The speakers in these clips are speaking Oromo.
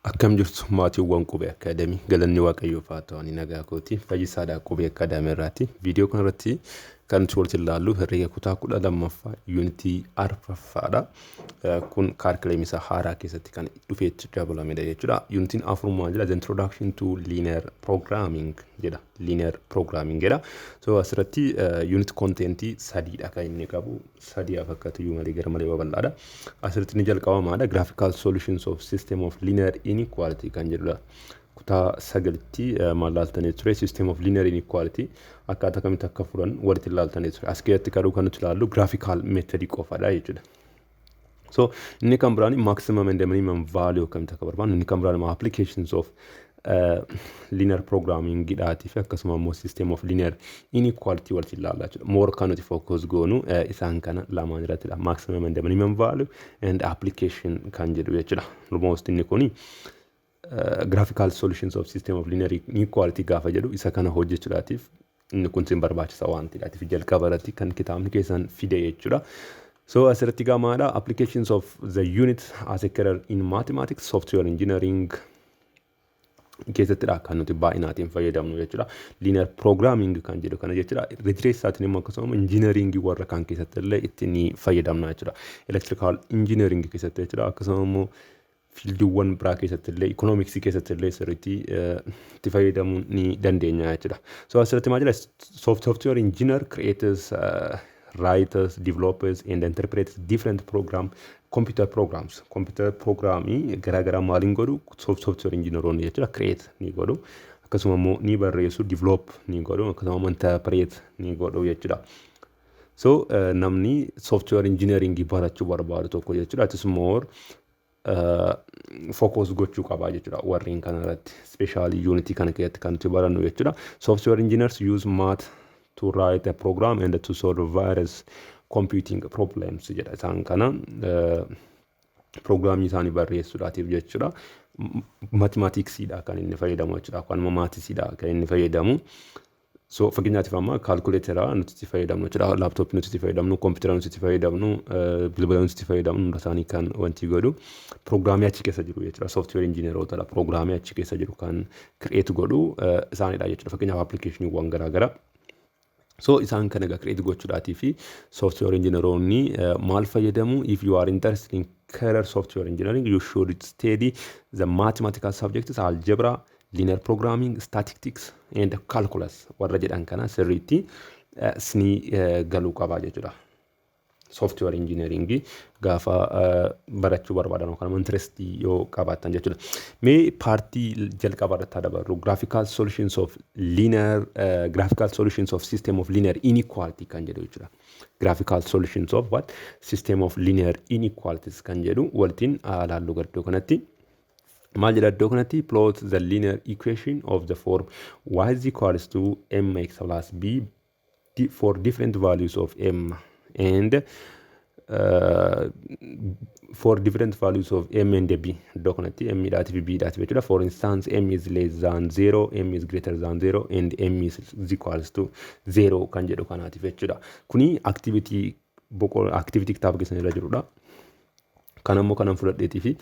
Akkam jirtu maatiiwwan qubee akaadamii galanni waaqayyoof haa ta'u nagaa kooti fayyisaadhaa qubee akaadamii irraati viidiyoo kanarratti kan nuti walitti ilaallu herrega kutaa 12ffaa yuunitii arfaffaadha. Kun kaarkileemii isaa haaraa keessatti kan dhufeetti dabalamedha jechuudha. Yuunitiin afurummaa jira, the introduction to linear programming jedha. Linear programming jedha. So asirratti unit contentii sadiidha kan inni qabu. Sadii fakkaatu iyyuu malee gara malee babal'aadha. Asirratti ni jalqabamaadha. Graphical solutions of system of linear inequality kan jedhudha. Kutaa sagalitti maalaaltanii ture system of linear inequality akkaataa kamitti akka furan walitti ilaaltanii ture. As keessatti kaduu kan nuti ilaallu graphical method qofaadha jechuudha. So inni kan biraan maximum and minimum value kamitti akka barbaannu, inni kan biraan applications of linear programming gidhaatii fi akkasuma immoo system of linear inequality walitti ilaallaa jechuudha. More kan nuti focus goonu isaan kana lamaan irrattidha. Maximum and minimum value and application kan jedhu jechuudha. Almost inni kuni graphical solutions of system of linear inequality gaafa jedhu isa kana hojjechuudhaatiif inni kun sin barbaachisa waan ta'eef jalqaba irratti kan kitaabni keessan fide jechuudha. So asirratti gaamaadha applications of the unit as a career in mathematics, software engineering keessattidha kan nuti baay'inaatiin fayyadamnu jechuudha. Linear programming kan jedhu kana jechuudha. Rejireessaatiin immoo akkasuma engineering warra kan keessatti illee ittiin fayyadamna jechuudha. Electrical engineering keessatti jechuudha. Akkasuma immoo fiildiiwwan biraa keessatti illee economics keessatti illee sirriitti itti fayyadamuu ni dandeenya jechuudha. So asirratti maal jedha software engineer creators writers, developers and interpreters different computer programs. Computer programmii garaagaraa maaliin godhu software engineeronni jechuudha. Create ni godhu. Akkasuma immoo ni barreessu, develop ni godhu, akkasuma immoo interpret ni godhu jechuudha. So namni software engineering barachuu barbaadu tokko jechuudha. It is more focus gochuu qabaa jechuudha warreen kana irratti. Especially unity kana keessatti kan nuti barannu jechuudha. Software engineers use math to write a program and to solve various computing problems jedha. Isaan kana programmii isaanii barreessuudhaatiif jechuudha. Mathematicsdha kan inni fayyadamu jechuudha. Akkuma maatisiidha kan inni fayyadamu. So fakkeenyaatiif amma calculator nuti itti fayyadamnu jechuudha. Laptop nuti itti fayyadamnu, computer nuti itti fayyadamnu, bilbila nuti itti fayyadamnu hunda isaanii kan wanti godhu programmii achi keessa jiru jechuudha. Software engineerota programmii achi keessa jiru kan create godhu isaanidha jechuudha. Fakkeenyaaf applicationii garaagaraa. So isaan kana create gochuudhaatii fi software engineeronni maal fayyadamu? If you are interested in career software engineering, you should study the mathematical subjects algebra, linear programming, statistics and calculus. Warra jedhan kana sirriitti sini galuu qabaa jechuudha. Software engineering gaafa barachuu barbaadan kan interest yoo qabaatan jechuudha. Mee paartii jalqaba irratti dabarru graphical solutions of system of linear inequality kan jedhu jechuudha. Graphical solutions of what? System of linear inequalities kan jedhu waltiin ilaallu gaddoo kanatti. Maal jedha iddoo kanatti? Plot the linear equation of the form y is equals to mx plus b for different values of m and for different values of m and b. Iddoo kanatti m dhaati fi b dhaati jechuudha. For instance, m is less than 0, m is greater than 0 and m is equals to 0 kan jedhu kanaatiif jechuudha. Kuni activity kitaaba keessan irra jirudha. Kan ammoo kanan fudhadheetii fi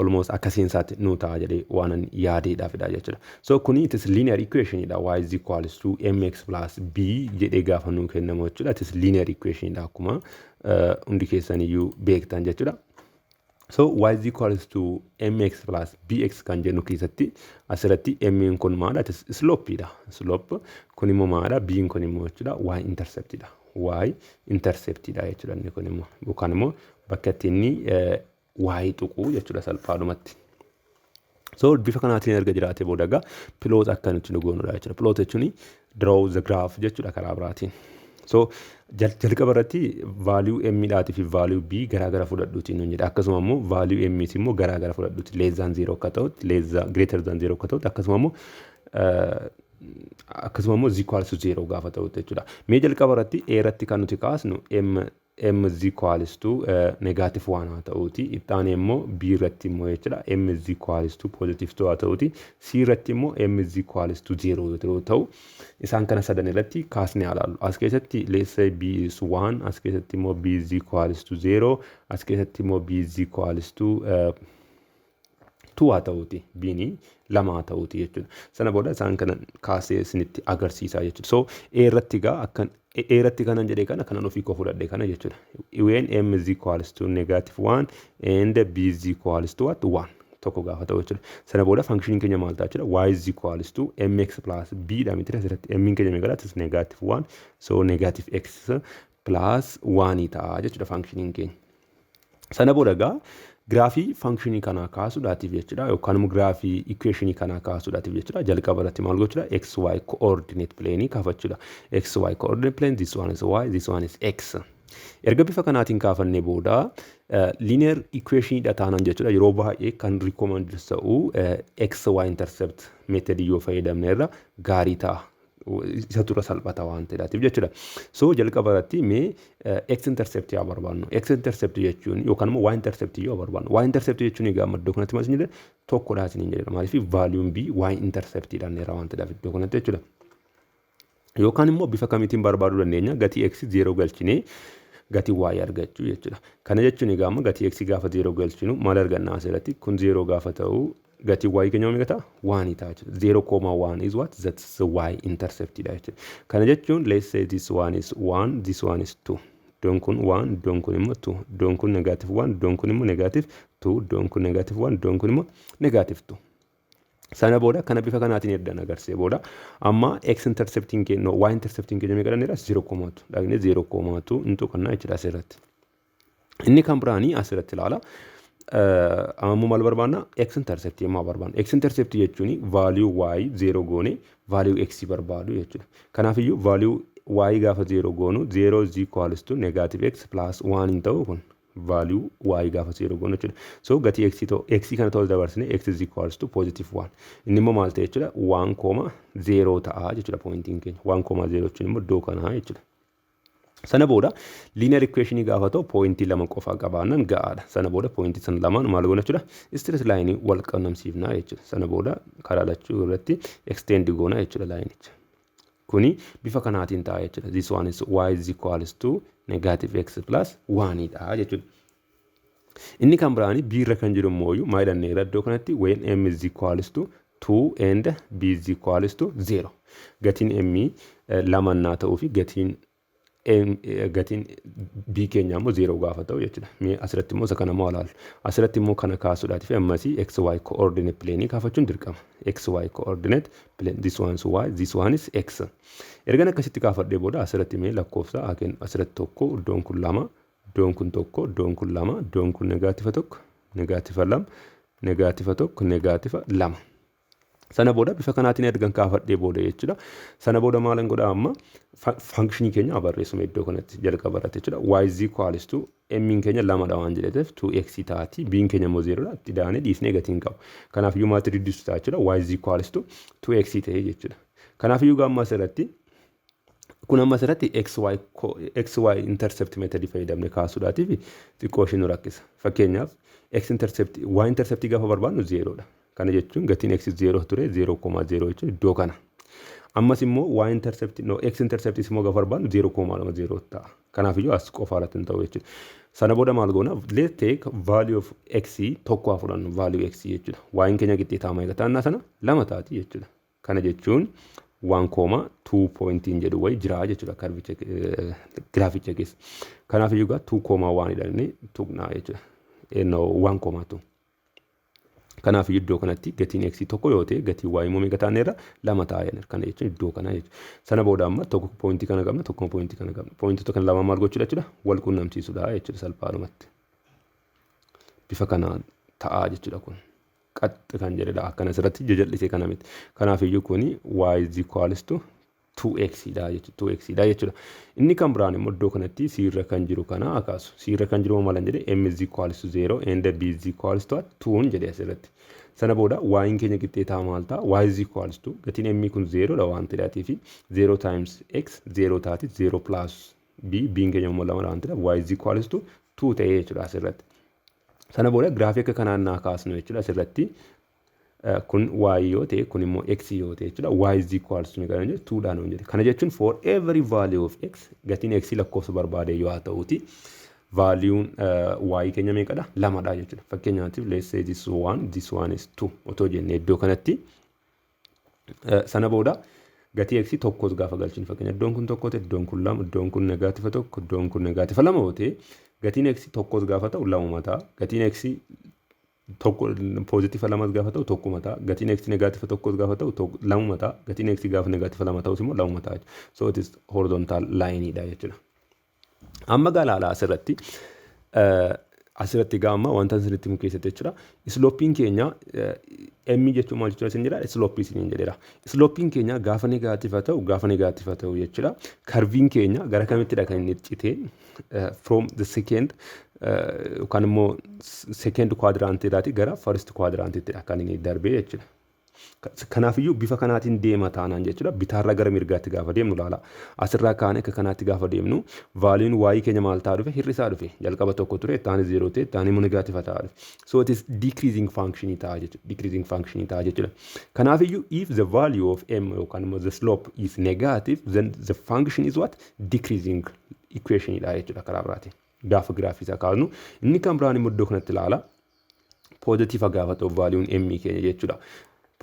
almost akkasiin isaatti nu ta'a jedhee waanan yaadeedhaafidha jechuudha. So kuni it is linear equation dha. Y is equals to mx plus b jedhee gaafa nuu kennamu jechuudha. It is linear equation dha akkuma hundi keessaniyyuu beektan jechuudha. So y is equals to mx plus bx kan jennu keessatti asirratti m kun maadha? It is slope dha. Slope kun immoo maadha? B kun immoo jechuudha y-intercept dha. Y-intercept dha jechuudha inni kun immoo yookaan immoo bakka inni y tuquu jechuudha salphaadhumatti. So bifa kanaatiin erga jiraatee booda plot akka nuti nu goonudha jechuudha. Plot jechuun draw the graph jechuudha karaa biraatiin. So jalqaba irratti value m dhaatii fi value b garaagara fudhadhuutiin nu jedha. Akkasuma immoo value m immoo garaagara fudhadhuuti less than 0 akka ta'utti, greater than 0 akka ta'utti, akkasuma immoo equals to 0 gaafa ta'utti jechuudha. Mee jalqaba irratti a irratti kan nuti kaasnu m is equals to negative 1 haa ta'uuti. Ittaane immoo b irratti immoo jechuudha m is equals to positive 2 haa ta'uuti. C irratti immoo m is equals to 0 yoo ta'u isaan kana sadan irratti kaasnee ilaallu. As keessatti let's say b is 1, as keessatti immoo b is equals to 0, as keessatti immoo b is equals to 2 haa ta'uuti bini 2 haa ta'uuti jechuudha. Sana booda isaan kana kaasee isinitti agarsiisaa jechuudha. So irratti gaa akkan irratti kanan jedhee kana kanan ofii koo fudhadhee kana jechuudha. When m is equals to -1 and b is equals to what 1 tokko gaafa ta'u jechuudha. Sana booda function keenya maal ta'a jechuudha. Y is equals to mx plus b dha miti asirratti m keenya meeqa is -1 so -x plus 1 ta'a jechuudha function keenya. Sana booda gaa graafii function kanaa kaasuudhaatiif jechuudha yookaan immoo graafii equation kanaa kaasuudhaatiif jechuudha jalqaba irratti maal gochuudha xy coordinate plane kaafachuudha. Xy coordinate plane this one is y this one is x. Erga bifa kanaatiin kaafannee booda linear equation dha taanaan jechuudha yeroo baay'ee kan recommend ta'u y-intercept method yoo fayyadamne irra gaarii ta'a. Isa dura salphata waan ta'eef jechuudha. So jalqaba irratti mee x-intercept yaa barbaannu. X-intercept jechuun yookaan immoo y-intercept yoo barbaannu. Y-intercept jechuun egaa iddoo kanatti maal jedhama tokkodha isiniin jedhama. Maaliif valuun b y-intercept dhaan irraa waan ta'eef iddoo kanatti jechuudha. Yookaan immoo bifa kamiitiin barbaaduu dandeenya gatii x 0 galchinee gatii y argachuu jechuudha. Kana jechuun egaa amma gatii x gaafa 0 galchinu maal arganna asirratti kun 0 gaafa ta'u gatii y keenya meeqa ta'a 1 ta'a jechuudha. 0,1 is what that's the y-intercept dha jechuudha. Kana jechuun let's say this one is 1 this one is 2. Iddoon kun 1 iddoon kun immoo 2 iddoon kun -1 iddoon kun immoo -2 iddoon kun -1 iddoon kun immoo -2. Sana booda kana bifa kanaatiin eddan agarsee booda amma x-intercepting keenya y-intercepting keenya meeqa dhanneera 0,2 dhagne 0,2 intu kannaa jechuudha asirratti. Inni kan biraanii asirratti ilaala. Ammoo maal barbaanna x-intercept yemmaa barbaanna. X-intercept jechuun value y 0 goone value x barbaadu jechuudha. Kanaaf iyyuu value y gaafa 0 goonu 0 is equals to -x plus 1 hin ta'u kun value y gaafa 0 goonu jechuudha. So gatii x kana ta'uu dabarsine x is equals to +1. Inni immoo maal ta'e jechuudha 1,0 ta'a jechuudha pointiin keenya. 1,0 jechuun immoo iddoo kanaa jechuudha. Sana booda linear equation gaafa ta'u pointii 2 qofa qabaannan ga'aadha. Sana booda pointii san lamaan maal goona jechuudha straight line wal qunnamsiifnaa jechuudha. Sana booda karaa lachuu irratti extend goona jechuudha line. Kuni bifa kanaatiin ta'a jechuudha. This one is y is equals to -x plus 1 dha jechuudha. Inni kan biraani b irra kan jiru mooyyuu maal jedhanneera iddoo kanatti when m is equals to 2 and b is equals to 0. Gatiin m lamannaa ta'uu fi gatiin b keenya immoo 0 gaafa ta'u jechuudha. Mee asirratti immoo isa kana moo ilaallu. Asirratti immoo kana kaasuudhaatiif ammas xy coordinate plane kaafachuun dirqama. Xy coordinate plane this one is y this one is x. Ergan akkasitti kaafadhee booda asirratti mee lakkoofsa haken asirratti tokko iddoon kun 2 iddoon kun tokko iddoon kun 2 iddoon kun -1 -2 -1 -2. Sana booda bifa kanaatiin ergan kaafadhee booda jechuudha. Sana booda maalan godha amma function keenya barreessuma iddoo kanatti jalqaba irratti jechuudha. Y is equals to m keenya 2 dha waan jedheef 2x taati b keenya immoo 0 dha itti daanee dhiisnee gatiin qabu. Kanaaf iyyuu maatti reduce ta'a jechuudha. Y is equals to 2x ta'e jechuudha. Kanaaf iyyuu gamma asirratti kun amma asirratti xy intercept method fayyadamne kaasuudhaatiif xiqqoo ishee nu rakkisa. Fakkeenyaaf x-intercept y-intercept gaafa barbaadnu 0 dha. Kana jechuun gatiin x 0 ture 0,0 jechuun iddoo kana. Ammas immoo y-intercept x-intercept immoo gaafa barbaadnu 0,0 ta'a. Kanaaf iyyuu as qofa irratti hin ta'u jechuudha. Sana booda maal goona let's take value of x tokko haa fudhannu value x jechuudha. Y keenya qixxeetaa meeqa ta'a sana 2 taati jechuudha. Kana jechuun 1,2 pointiin jedhu wayi jira jechuudha graaficha keessa. Kanaaf iyyuu gaa 2,1 jedhanii tuqnaa jechuudha. 1,2. Kanaaf iddoo kanatti gatiin x tokko yoo ta'e gatii y immoo meeqa ta'aneera 2 ta'a. Kana jechuun iddoo kana jechuudha. Sana booda amma tokko pointii kana qabna tokko pointii kana qabna. Pointii kana lama maal gochuudha jechuudha wal qunnamsiisuudha jechuudha salphaadhumatti. Bifa kanaan ta'a jechuudha kun. Qaxxi kan jedhedha akkana asirratti jajallisee kana miti. Kanaaf iyyuu kuni y is equals to 2x dha jechuudha. Inni kan biraan immoo iddoo kanatti c irra kan jiru kana akaasu. C irra kan jiru maal jedhe m is equals to 0 and b is equals to 2 jedhe asirratti. Sana booda y keenya qixxeetaa maal ta'a y is equals to gatiin m kun 0 dha waan ta'eef 0 times x 0 taati 0 plus b keenya immoo 2 waan ta'eef y is equals to 2 ta'ee jechuudha asirratti. Sana booda graafii akka kanaan naa kaasnu jechuudha asirratti. Kun y yoo ta'e kun immoo x yoo ta'e jechuudha y is equals to 2 dhaan jedhe. Kana jechuun for every value of x gatiin x lakkoofsa barbaade yoo haa ta'uuti valuun y keenya meeqadha? Lamadha jechuudha. Fakkeenyaatiif let's say this one is 2 otoo jennee iddoo kanatti sana booda gatii x tokkos gaafa galchinu fakkeenya iddoon kun tokko ta'e iddoon kun lama iddoon kun negatiiva tokko iddoon kun negatiiva lama ta'e gatiin x tokkos gaafa ta'u lamuma ta'a gatiin x tokko pozitiiva lamas gaafa ta'u tokkuma ta'a gatiin x negatiiva tokkos gaafa ta'u lamuma ta'a gatiin x gaafa negatiiva lama ta'us immoo lamuma ta'a so it is horizontal line dha jechuudha. Amma galaala asirratti gaama wanta asirratti mu keessatti jechuudha. Sloppiin keenya m jechuun maal jechuudha isin jedha sloppii isin jedhera. Sloppiin keenya gaafa negatiiva ta'u jechuudha. Karviin keenya gara kamittidha kan inni citee from the second yookaan immoo second quadrant irraati gara first quadrant ittidha kan inni darbee jechuudha. Kanaafiyyuu bifa kanaatiin deema taanaan jechuudha. Bitaarra gara mirgaatti gaafa deemnu laala. Asirraa kaanee akka kanaatti gaafa deemnu vaaliin y keenya maal ta'a dhufe hir'isaa dhufe. Jalqaba tokko ture taani 0 ta'e taani immoo negatiiva ta'a dhufe. So it is decreasing function ta'a jechuudha. Decreasing function ta'a jechuudha. Kanaafiyyuu if the value of m yookaan immoo the slope is negative then the function is what? Decreasing equation dha jechuudha karaa biraati. Gaafa giraafii isaa kaasnu inni kan biraan immoo iddoo kanatti laala. Positiiva gaafa ta'u vaaliin m keenya jechuudha.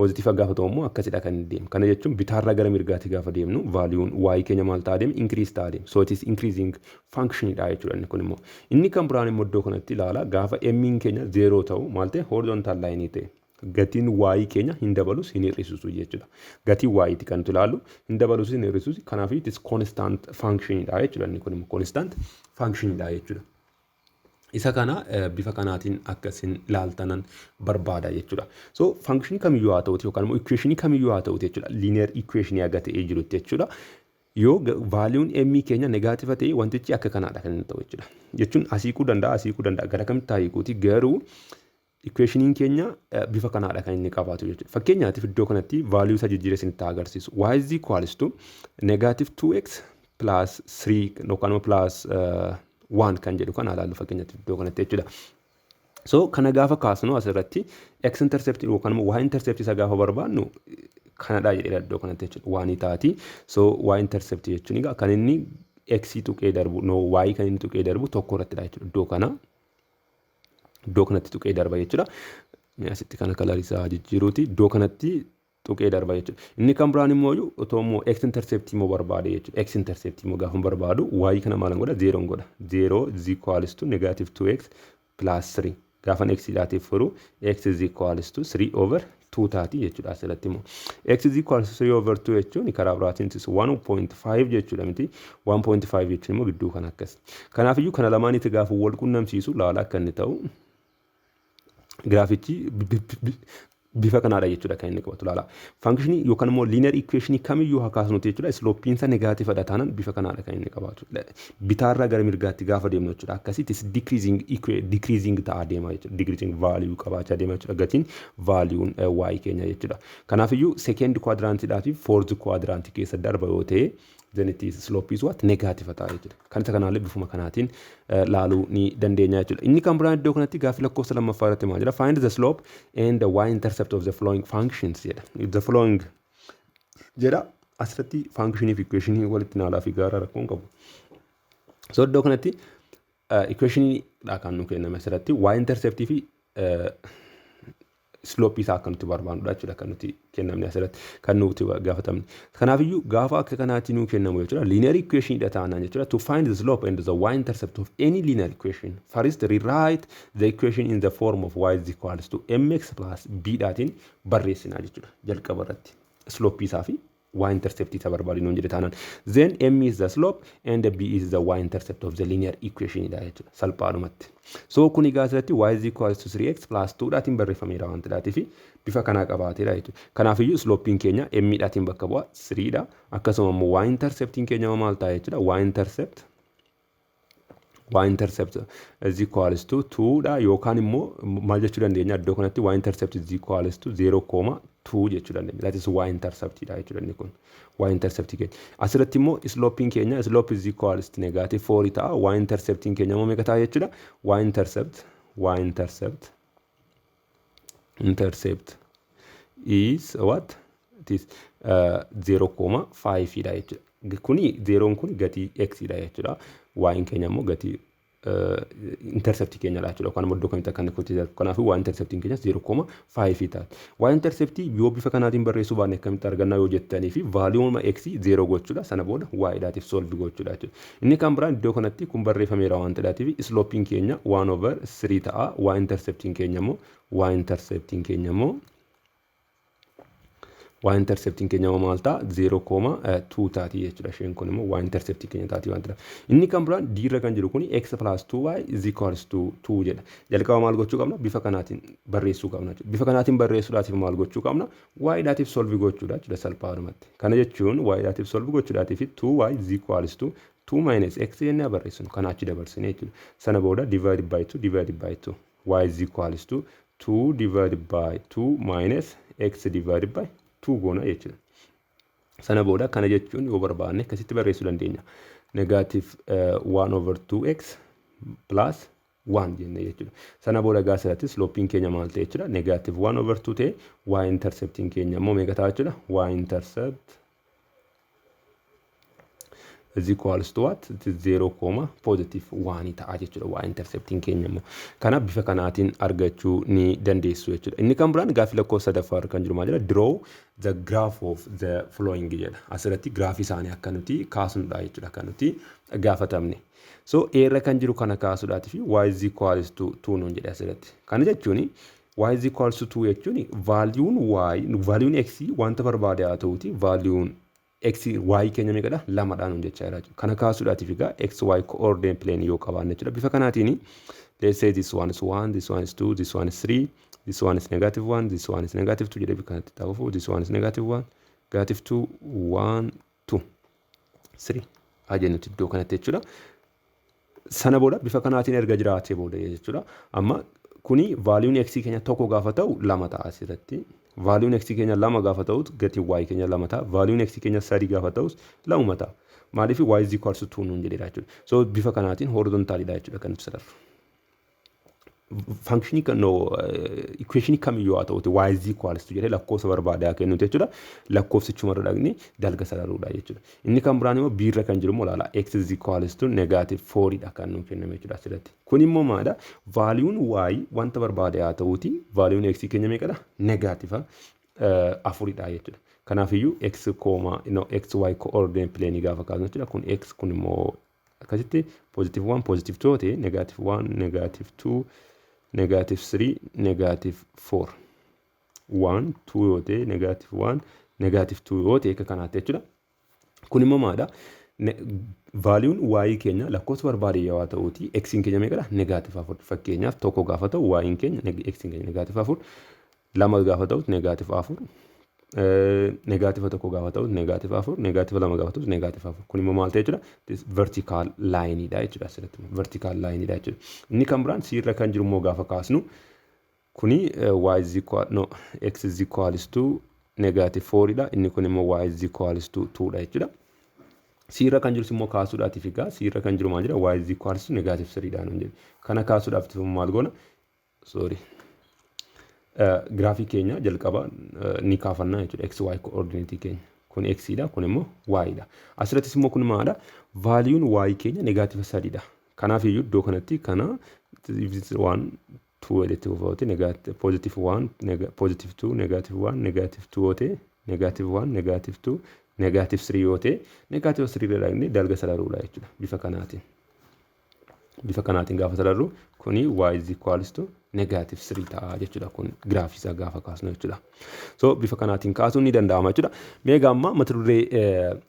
Positiiva gaafa ta'u immoo akkasidha kan deemu. Kana jechuun bitaarra gara mirgaatti gaafa deemnu vaaliin y keenya maal ta'a deemu increase ta'a deemu. So it is increasing function dha jechuudha inni kun immoo. Inni kan biraan immoo iddoo kanatti ilaala gaafa m keenya 0 ta'u maal ta'e horizontal line ta'e. Gatiin y keenya hin dabalus hin hir'isuus jechuudha. Gatii y ti kan ilaallu hin dabalus hin hir'isuus kanaaf it is constant function dha jechuudha inni kun immoo constant function dha jechuudha. Isa kana bifa kanaatiin akkasin ilaaltanan barbaada jechuudha. So function kamiyyuu haa ta'uti yookaan immoo equation kamiyyuu haa ta'uti jechuudha. Linear equation yaga ta'ee jirutti jechuudha. Yoo vaaliin m keenya negatiiva ta'e wantichi akka kanaadha kan inni ta'u jechuudha. Jechuun asiikuu danda'a gara kamitti hiikuuti garuu equationiin keenya bifa kanaadha kan inni qabaatu jechuudha. Fakkeenyaatiif iddoo kanatti vaaliyuu isa jijjiiree isinitti agarsiisu. Y is equals to negative 2x plus 3 yookaan immoo plus 1 kan jedhu kan ilaallu fakkeenyaatiif iddoo kanatti jechuudha. So kana gaafa kaasnu asirratti x-intercept yookaan immoo y-intercept isa gaafa barbaannu kanadha jedhee iddoo kanatti jechuudha. Waan taati. So y-intercept jechuun egaa kan inni x tuqee darbu y kan inni tuqee darbu tokko irrattidha jechuudha. Iddoo kanatti tuqee darba jechuudha. Asitti kana kalarisaa jijjiiruuti. Iddoo kanatti tuqee darba jechuudha. Inni kan biraan immoo otoo immoo x-intercept immoo barbaade jechuudha. X-intercept immoo gaafa barbaadu y kana maalan godha 0 godha. 0 is equals to negative 2x plus 3. Gaafa x dhaatiif furu x is equals to 3 over 2 taati jechuudha asirratti immoo. X is equals to 3 over 2 jechuun karaa biraatiin 1.5 jechuudha miti. 1.5 jechuun immoo gidduu kan akkas. Kanaafiyyuu kana lamaanitti gaafa wal qunnamsiisu laala akka inni ta'u graafichi bifa kanaadha jechuudha kan inni qabatu laala. Function yookaan immoo linear equation kamiyyuu haa kaasnuti jechuudha. Sloppiin isaa negatiiva dha taanaan bifa kanaadha kan inni qabatu. Bitaarraa gara mirgaatti gaafa deemnu jechuudha. Akkasitti decreasing ta'a deema jechuudha. Decreasing value qabaachaa deema jechuudha. Gatiin vaaliuun y keenya jechuudha. Kanaafiyyuu second quadrant fi fourth quadrant keessa darba yoo ta'e then it is slope is what? Negative ta'a jechuudha. Kan isa kanaallee bifuma kanaatiin laaluu ni dandeenya jechuudha. Inni kan biraan iddoo kanatti gaaffii lakkoofsa lammaffaa irratti maal jedha? Find the slope and the y-intercept of the following functions jedha. The following jedha asirratti functionii fi equationii walitti naalaa fi gaara rakkoon qabu. So iddoo kanatti equationii dha kan nu kenname asirratti y-interceptii fi slope isaa akka nuti barbaadudha jechuudha kan nuti kennamne asirratti kan nuti gaafatamne. Kanaafiyyuu gaafa akka kanaatti nu kennamu jechuudha linear equation dha taanaan jechuudha to find the slope and the y-intercept of any linear equation. First rewrite the equation in the form of y is equals to mx plus b dhaatiin barreessinaa jechuudha jalqaba irratti slope isaa fi y-intercept isa barbaadinu jedhe taanaan. Then m is the slope and b is the y-intercept of the linear equation dha jechuudha salphaadhumatti. So kun egaa asirratti y is equals to 3x plus 2 dhaatiin barreeffameera wanti dhaatii fi bifa kanaa qabaateedha jechuudha. Kanaafiyyuu sloppiin keenya m dhaatiin bakka bu'a 3 dha. Akkasuma immoo y-interceptiin keenya maal ta'a jechuudha. Y-intercept is equals to 2 dha yookaan immoo maal jechuu dandeenya iddoo kanatti y-intercept is equals to 0.2 jechuu dandeenya. That is y-intercept dha jechuudha inni kun. Y-intercept keenya. Asirratti immoo sloppiin keenya slope is equals to negative 4 ta'a. Y-interceptiin keenya immoo meeqa ta'a jechuudha. Y-intercept is what? It is 0.5 dha jechuudha. Kuni 0 kun gatii x dha jechuudha. Y keenya immoo gatii intercept keenya laachudha kan moddo kamitti akka inni kutti darbu kanaafi y-intercept keenya 0.5 taati y-intercept yoo bifa kanaatiin barreessuu baanne akkamitti argannaa yoo jettanii fi value x 0 gochuudha sana booda y dhaatiif solve gochuudha jechuudha inni kan biraan iddoo kanatti kun barreeffameera waan ta'eef slope keenya 1/3 ta'a y-intercept keenya immoo y-intercept keenya maal ta'a 0.2 taati jechuudha isheen kun immoo y-intercept keenya taati waan ta'eef inni kan biraan d irra kan jiru kun x plus 2y is equals to 2 jedha jalqaba maal gochuu qabna bifa kanaatiin barreessuu qabna bifa kanaatiin barreessuudhaatiif maal gochuu qabna y dhaatiif solve gochuudha jechuudha salphaadhumatti kana jechuun y dhaatiif solve gochuudhaatiif 2y is equals to 2 minus x jennee barreessinu kana achi dabarsine jechuudha sana booda divided by 2 y is equals to 2 divided by 2 minus x divided by 2 goona jechuudha. Sana booda kana jechuun yoo barbaanne akkasitti barreessuu dandeenya. Negative 1/2x plus 1 jennee jechuudha. Sana booda gaasirratti sloping keenya maal ta'e jechuudha. Negative 1/2 ta'e y-intercepting keenya immoo meeqa ta'a jechuudha. Y-intercept is equals to what? It is 0.1 ta'a jechuudha y-intercepting keenya immoo. Kana bifa kanaatiin argachuu ni dandeessu jechuudha. Inni kan biraan gaaffii lakkoofsa sadaffaa kan jiru maal jedha? Draw the graph of the following jedha. Asirratti graafii isaanii akka nuti kaasnudha jechuudha kan nuti gaafatamne. So eerra kan jiru kana kaasuudhaatiif y is equals to 2 nuun jedhe asirratti. Kana jechuun y is equals to 2 jechuun valuun x wanta barbaade haa ta'uuti valuun x y keenya meeqadha lamadhaan jechaa jira kana kaasuudhaatiif egaa x y coordinate plane yoo qabaanne jechuudha bifa kanaatiin let's say this one is 1 this one is 2 this one is 3 this one is negative 1 this one is negative 2 jedhee bifa kanatti ta'uuf this one is negative 1 negative 2 1 2 3 ajennuti iddoo kanatti jechuudha sana booda bifa kanaatiin erga jiraatee booda jechuudha amma kuni valuun x keenya tokko gaafa ta'u lama ta'a asirratti valuun x keenya lama gaafa ta'u gati y keenya lama ta'a valuun x keenya 3 gaafa ta'u lama ta'a maaliif y is equals to 2 nuun jedheera jechuudha so bifa kanaatiin horizontaalidha jechuudha kan ibsa darbu function kan equation kamiyyuu haa ta'uti y is equals to jedhee lakkoofsa barbaadaa kennuuti jechuudha lakkoofsichuma irra dhaqni dalga sararuudha jechuudha inni kan biraan immoo b irra kan jiru immoo laala x is equals to negative 4 dha kan nuuf kenname jechuudha asirratti kun immoo maadha valuun y wanta barbaade haa ta'uti valuun x keenya meeqadha negative 4 dha jechuudha kanaafiyyuu x x y coordinate plane gaafa kaasnu jechuudha kun x kun immoo akkasitti positive 1 positive 2 ta'e negative 1 negative 2 negative 3 negative 4 1 2 yoo ta'e negative 1 negative 2 yoo ta'e akka kanaatti jechuudha kun immoo maadha valuun y keenya lakkoofsa barbaade yoo ta'uti x keenya meeqadha negative 4 fakkeenyaaf tokko gaafa ta'u y keenya x keenya negative 4 lama gaafa ta'u negative 4 negative tokko gaafa ta'u negative 4 negative lama gaafa ta'u negative 4 kun immoo maal ta'e jechuudha this vertical line dha jechuudha asirratti vertical line dha jechuudha inni kan biraan c irra kan jiru immoo gaafa kaasnu kuni y is equal x is equals to negative 4 dha inni kun immoo y is equals to 2 dha jechuudha c irra kan jiru immoo kaasuudhaatiif egaa c irra kan jiru maal jedha y is equals to negative 3 dha nuun jedhe kana kaasuudhaaf maal goona sorry graafii keenya jalqaba ni kaafannaa jechuudha xy coordinate keenya kun x dha kun immoo y dha asirrattis immoo kun maadha valuun y keenya negative 3 dha kanaaf iyyuu iddoo kanatti kana 1 2 edit vote negative positive 1 positive 2 negative 1 negative 2 vote negative 1 negative 2 negative 3 vote negative 3 irraa dalga sararuudha jechuudha bifa kanaatiin gaafa sararru kuni y is equals to negative 3 ta'a jechuudha kun graafii isaa gaafa kaasnu jechuudha so bifa kanaatiin kaasuun ni danda'ama jechuudha meeqa amma mata duree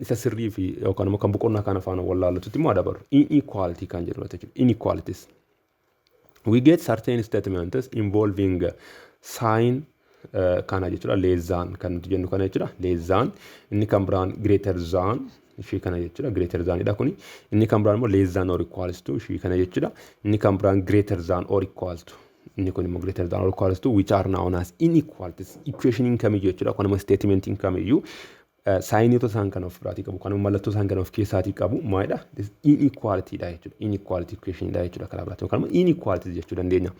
isa sirrii fi yookaan immoo kan boqonnaa kana faana wallaalatutti immoo dabaru inequality kan jedhu jechuudha inequalities we get certain statements involving sign kana jechuudha less than kan nuti jennu kana jechuudha less than inni kan biraan greater than ishee kana jechuudha greater than dha kuni inni kan biraan immoo less than or equals to ishee kana jechuudha inni kan biraan greater than or equals to inni kun immoo greater than or equals to which are known as inequalities equation kamiyyuu jechuudha kun immoo statement kamiyyuu saayinii isaan kan of biraatii qabu kan mallattoo isaan kan of keessaatii qabu maalidha inequality dha jechuudha inequality equation dha jechuudha karaa biraatiin kan immoo inequalities jechuu dandeenya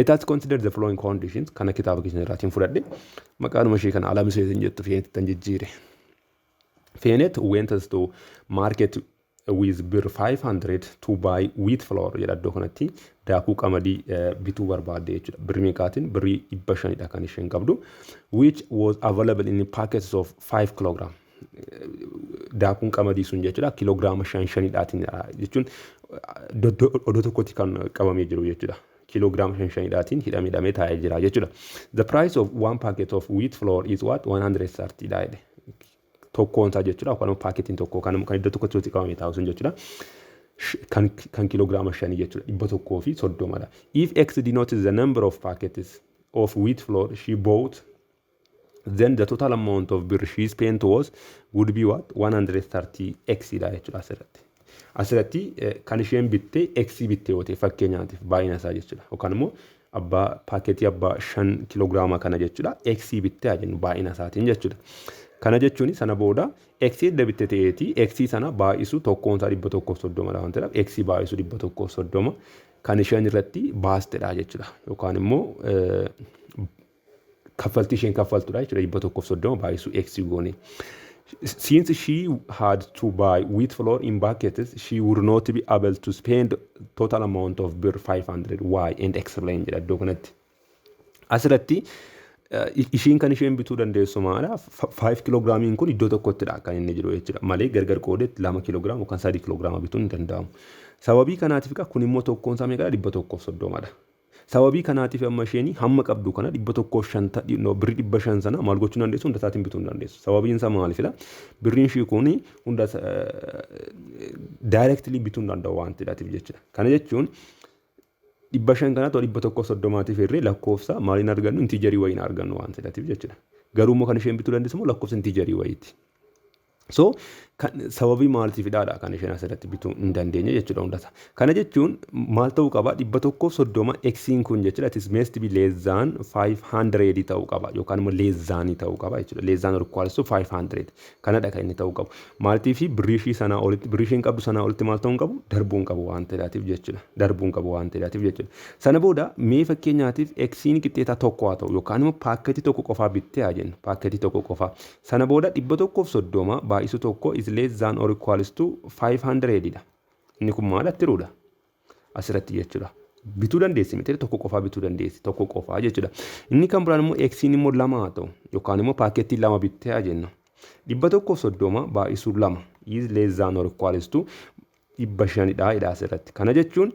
let us consider the following conditions kana kitaaba keenya irraatiin fudhadhe maqaanuma ishee kana alamisee jettu feenetti tan jijjiire Feenet went to market with bir 500 to buy wheat flour jedha iddoo kanatti daakuu qamadii bituu barbaadde jechuudha. Birrii meeqaatiin birrii 500dha kan isheen qabdu, which was available in packets of 5 kilogram. Daakuun qamadii sun jechuudha kiloogiraama 5-5dhaatiin jechuun oddoo tokkotti kan qabamee jiru jechuudha. Kiloogiraama 5-5dhaatiin hidhamee taa'ee jira jechuudha. The price of one packet of wheat flour is what 130 dha jedhe. Tokkoon isaa jechuudha yookaan paaketiin tokko kan iddoo tokkotti qabamee taa'u sun jechuudha. Kan kiloogiraama 5 jechuudha 130 dha. If X denotes the number of packets of wheat flour she bought, then the total amount of bir she spent would be what 130 x dha jechuudha asirratti. Asirratti kan isheen bitte x bitte yoo ta'e fakkeenyaatiif baay'ina isaa jechuudha yookaan immoo abbaa paaketii abbaa 5 kiloogiraama kana jechuudha x bitte jennu baay'ina isaatiin jechuudha. Kana jechuun sana booda x edda bitte ta'eeti x sana baay'isu tokkoon isaa 130 dha waan ta'eef x baay'isu 130 kan isheen irratti baastedha jechuudha yookaan immoo kaffaltii isheen kaffaltudha jechuudha 130 baay'isu x goone. Since she had to buy wheat flour in buckets, she would not be able to spend total amount of bir 500 y and explain jedha iddoo kanatti. Asirratti ishiin kan isheen bituu dandeessu maala 5 kiloogiraamiin kun iddoo tokkottidha kan inni jiru jechuudha malee gargar qoodetti 2 kiloogiraama yookaan 3 kiloogiraama bituun hin danda'amu. Sababii kanaatiif kun immoo tokkoon isaa meeqadha 130 dha. Sababii kanaatiif amma isheen hamma qabdu kana 150 birrii 500 sana maal gochuu dandeessu hunda isaatiin bituu dandeessu. Sababiin isaa maaliifidha? Birriin ishii kun hunda directly bituu danda'u waan ta'eef jechuudha. Kana jechuun 500 kana ta'u 130tiif irree lakkoofsa maaliin argannu intiijarii wayiin argannu waan ta'eef jechuudha. Garuu immoo kan isheen bituu dandeessu immoo lakkoofsa intiijarii wayiiti. So sababii maaliifidha kan isheen asirratti bituu hin dandeenye jechuudha hundasaa. Kana jechuun maal ta'uu qaba 130 x kun jechuudha it is must be less than 500 ta'uu qaba yookaan immoo less than ta'uu qaba jechuudha. Less than or equals to 500 kanadha kan inni ta'uu qabu. Maaliif birrii ishii sanaa olitti birrii isheen qabdu sanaa olitti maal ta'uu hin qabu darbuun qabu waan ta'eef jechuudha. Darbuun qabu waan ta'eef jechuudha. Sana booda mee fakkeenyaatiif x qixxeetaa tokko haa ta'u yookaan immoo paaketii tokko qofaa bittee haa jennu paaketii tokko qofaa. Sana booda 130 baay'isu tokko is less than or equals to 500 dha. Inni kun maal attiruudha? Asirratti jechuudha. Bituu dandeessi miti tokko qofaa bituu dandeessi tokko qofaa jechuudha. Inni kan biraan immoo x immoo 2 haa ta'u yookaan immoo paaketii 2 bittee haa jennu. 130 baay'isu 2 is less than or equals to 500 dha asirratti. Kana jechuun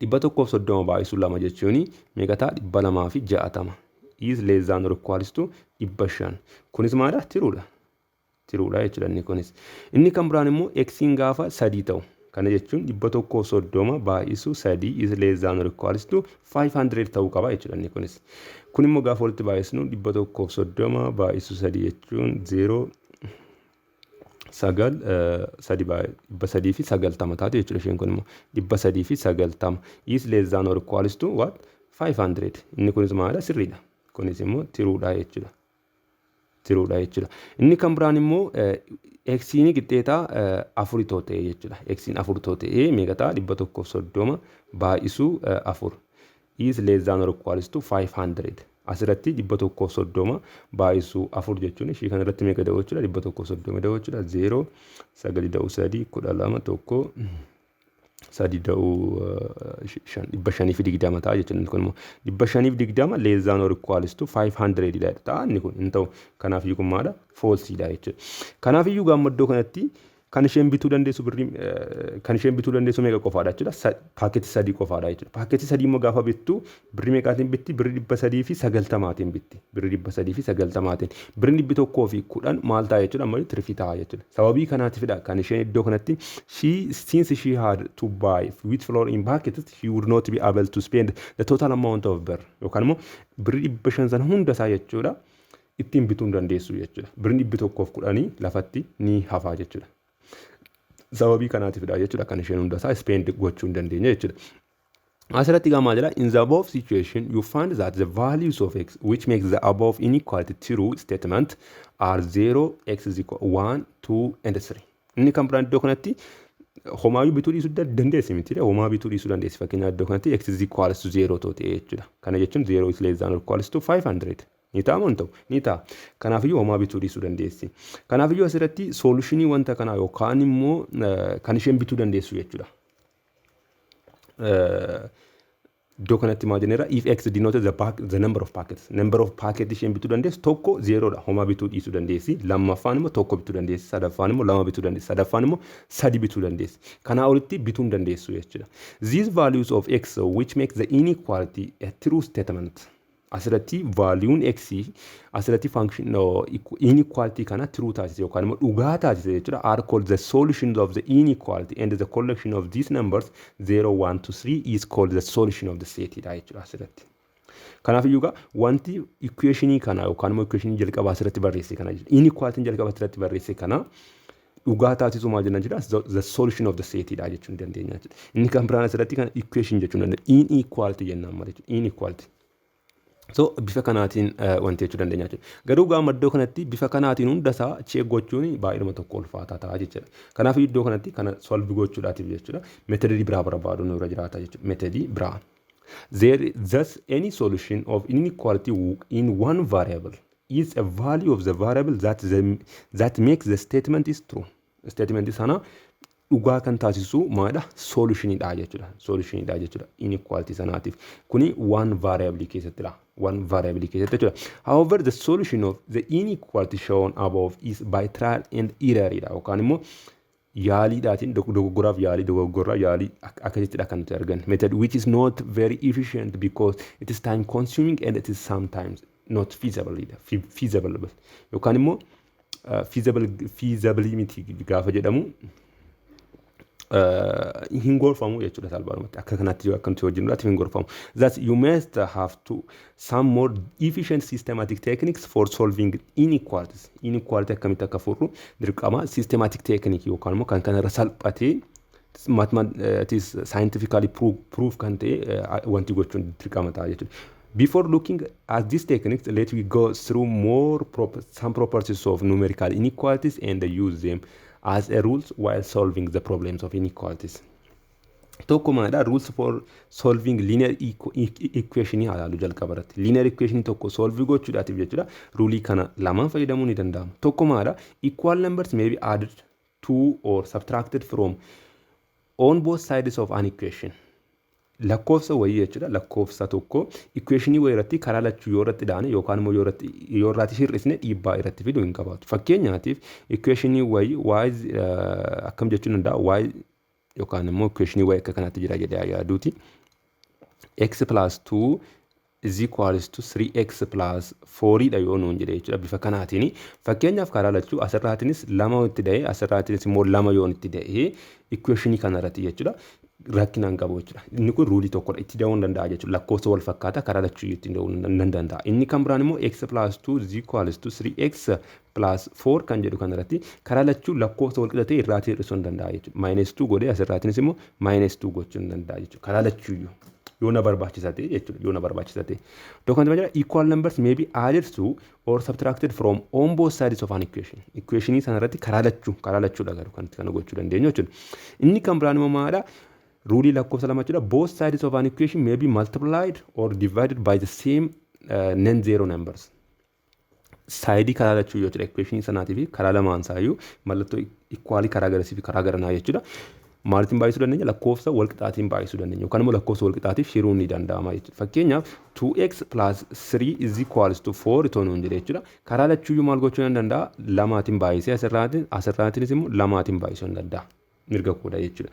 130 baay'isu 2 jechuun meeqa ta'a 260 is less than or equals to 500. Kunis maal attiruudha? Tiruudha jechuudha inni kunis. Inni kan biraan immoo x gaafa 3 ta'u. Kana jechuun 130 baay'isu 3 is less than or equals to 500 ta'uu qaba jechuudha inni kunis. Kun immoo gaafa walitti baay'isnu 130 baay'isu 3 jechuun 0 3 fi 90 taatu jechuudha isheen kun immoo 3 fi 90 is less than or equals to what 500. Inni kunis maala sirriidha. Kunis immoo tiruudha jechuudha. Tiruudha jechuudha. Inni kan biraan immoo x qixxeetaa 4 ta'e jechuudha. X 4 ta'e meeqa ta'a 130 baay'isu 4 is less than or equals to 500. Asirratti 130 baay'isu 4 jechuun ishii kana irratti meeqa da'u jechuudha 130 da'u jechuudha 0 9 da'u 3 12 1 3 da'u 520 ta'a jechuudha. Kun immoo 520 less than or equals to 500 dha ta'a inni kun hin ta'u. Kanaaf iyyuu kun maadha false dha jechuudha. Kanaaf iyyuu gaammaddoo kanatti kan isheen bituu dandeessu birrii kan isheen bituu dandeessu meeqa qofaadha jechuudha. Paaketii 3 qofaadha jechuudha. Paaketii 3 immoo gaafa bittu birrii meeqaatiin bitti? Birrii 390tiin bitti. Birrii 390tiin. Birrii 110 maal ta'a jechuudha ammoo tirfii ta'a jechuudha. Sababii kanaatiifidha kan isheen iddoo kanatti since she had to buy wheat flour in buckets she would not be able to spend the total amount of bir yookaan immoo birrii 500 sana hunda isaa jechuudha ittiin bituu dandeessu jechuudha. Birrii 110 lafatti ni hafa jechuudha. Sababii kanaatiifidha jechuudha kan isheen hunda isaa spend gochuu hin dandeenye jechuudha. Asirratti gamaa jira in the above situation you find that the values of x which makes the above inequality true statement are 0 x is equal 1 2 and 3. Inni kan biraan iddoo kanatti homaayyuu bituu dhiisuu dandeessi miti homaa bituu dhiisuu dandeessi fakkeenyaaf iddoo kanatti x is equal to 0 ta'e jechuudha. Kana jechuun 0 is less than or equals to 500. Ni ta'a moo hin ta'u? Ni ta'a. Kanaafiyyuu homaa bituu dhiisuu dandeessi. Kanaafiyyuu asirratti solutionii wanta kanaa yookaan immoo kan isheen bituu dandeessu jechuudha. Iddoo kanatti maal jenneera if x denotes the number of packets isheen bituu dandeessu tokko 0dha. Homaa bituu dhiisuu dandeessi. Lammaffaan immoo tokko bituu dandeessi. Sadaffaan immoo lama bituu dandeessi. Sadaffaan immoo sadi bituu dandeessi. Kanaa olitti bituu hin dandeessu jechuudha. These values of x which make the inequality a true statement. Asirratti valuun x asirratti function inequality kana true taasise yookaan immoo dhugaa taasise jechuudha. Are called the solutions of the inequality and the collection of these numbers 0, 1 to 3 is called the solution of the set dha jechuudha asirratti. Kanaaf iyyuu wanti equationii kana yookaan immoo equationii jalqabaa asirratti barreesse kana jechuudha. Inequality jalqabaa asirratti barreesse kana dhugaa taasisu maal jenna jedha the solution of the set dha jechuun dandeenya jechuudha. Inni kan biraan asirratti kan equation jechuun dandeenya. Inequality jennaan malee jechuudha. Inequality. So bifa kanaatiin wanti jechuu dandeenya jechuudha. Garuu gaafa iddoo kanatti bifa kanaatiin hundasaa check gochuun baay'ee tokko ulfaataa ta'a jechuudha. Kanaaf iddoo kanatti kana solve gochuudhaatiif jechuudha. Metodii biraa barbaadu nurra jiraata jechuudha. Metodii biraa. Thus any solution of inequality in one variable is a value of the variable that makes the statement is true. Statement sana dhugaa kan taasisu maadha solutionidha jechuudha. Solutionidha jechuudha. Inequality sanaatiif. Kuni one variable keessattidha. One variable keessatti jechuudha. However, the solution of the inequality shown above is by trial and error yookaan immoo yaaliidhaatiin dogoggoraaf yaalii akkasittidha kan nuti argan. Method which is not very efficient because it is time consuming and it is sometimes not feasible yookaan immoo feasibility gaafa jedhamu hin gorfamu jechuudha salphaadhumatti akka kanatti akka nuti wajjinuudhaatti hin gorfamu. That you must have to some more efficient systematic techniques for solving inequalities. Inequality akkamitti akka furru dirqama systematic technique yookaan immoo kan kanarra salphatee mathematics scientifically proof kan ta'e wanti gochuun dirqama ta'a jechuudha. Before looking at these techniques, let me go through some properties of numerical inequalities and use them as a rules while solving the problems of inequalities. Tokkomaadha rules for solving linear equation haalaalu jalqabarratti. Linear equation tokko solve gochuudhaatiif jechuudha. Rulii kana lamaan fayyadamuu ni danda'ama. Tokkomaadha equal numbers may be added to or subtracted from on both sides of an equation. Lakkoofsa wayii jechuudha. Lakkoofsa tokko equationii wayii irratti karaa lachuu yoo irratti dhaane yookaan immoo yoo irratti hir'isne dhiibbaa irratti fiduu hin qabaatu. Fakkeenyaatiif equationii wayii y akkam jechuun danda'a y yookaan immoo equationii wayii akka kanatti jira jedhee yaaduuti. X plus 2 is equals to 3x plus 4 dha yoo nuun jedhee jechuudha. Bifa kanaatiin fakkeenyaaf karaa lachuu asirraatinis lama itti da'ee asirraatinis immoo lama yoo itti da'ee equationii kanarratti jechuudha. Rakkinaan qabu jechuudha. Inni kun ruulii tokkodha. Itti da'uu danda'a jechuudha. Lakkoofsa wal fakkaataa karaa lachuu itti da'uu danda'a. Inni kan biraan immoo x plus 2 is equals to 3x plus 4 kan jedhu kanarratti karaa lachuu lakkoofsa wal qixa ta'e irraatii hir'isuu danda'a jechuudha. Minus 2 godhee asirraatinis immoo minus 2 gochuu danda'a jechuudha. Karaa lachuu yoo na barbaachisa ta'e jechuudha. Yoo na barbaachisa ta'e. Document jira equal numbers may be added to or subtracted from on both sides of an equation. Equationii sanarratti karaa lachuudha garuu kan kana gochuu dandeenyu jechuudha. Inni kan biraan immoo maadha? Rulii lakkoofsa lama jechuudha. Both sides of an equation may be multiplied or divided by the same non-zero numbers. Saayidii karaa lachuu jechuudha. Equationii sanaatii fi karaa lamaan saayyuu mallattoo equalii karaa garasii fi karaa garanaa jechuudha. Maalitiin baay'isuu dandeenya? Lakkoofsa wal qixaatiin baay'isuu dandeenya. Yookaan immoo lakkoofsa wal qixaatiif hiruun ni danda'ama jechuudha. Fakkeenyaaf 2x plus 3 is equals to 4 itoo nuun jedhe jechuudha. Karaa lachuu maal gochuu ni danda'a? Lamaatiin baay'isee asirraatiinis immoo lamaatiin baay'isuu ni danda'a. Mirga koodha jechuudha.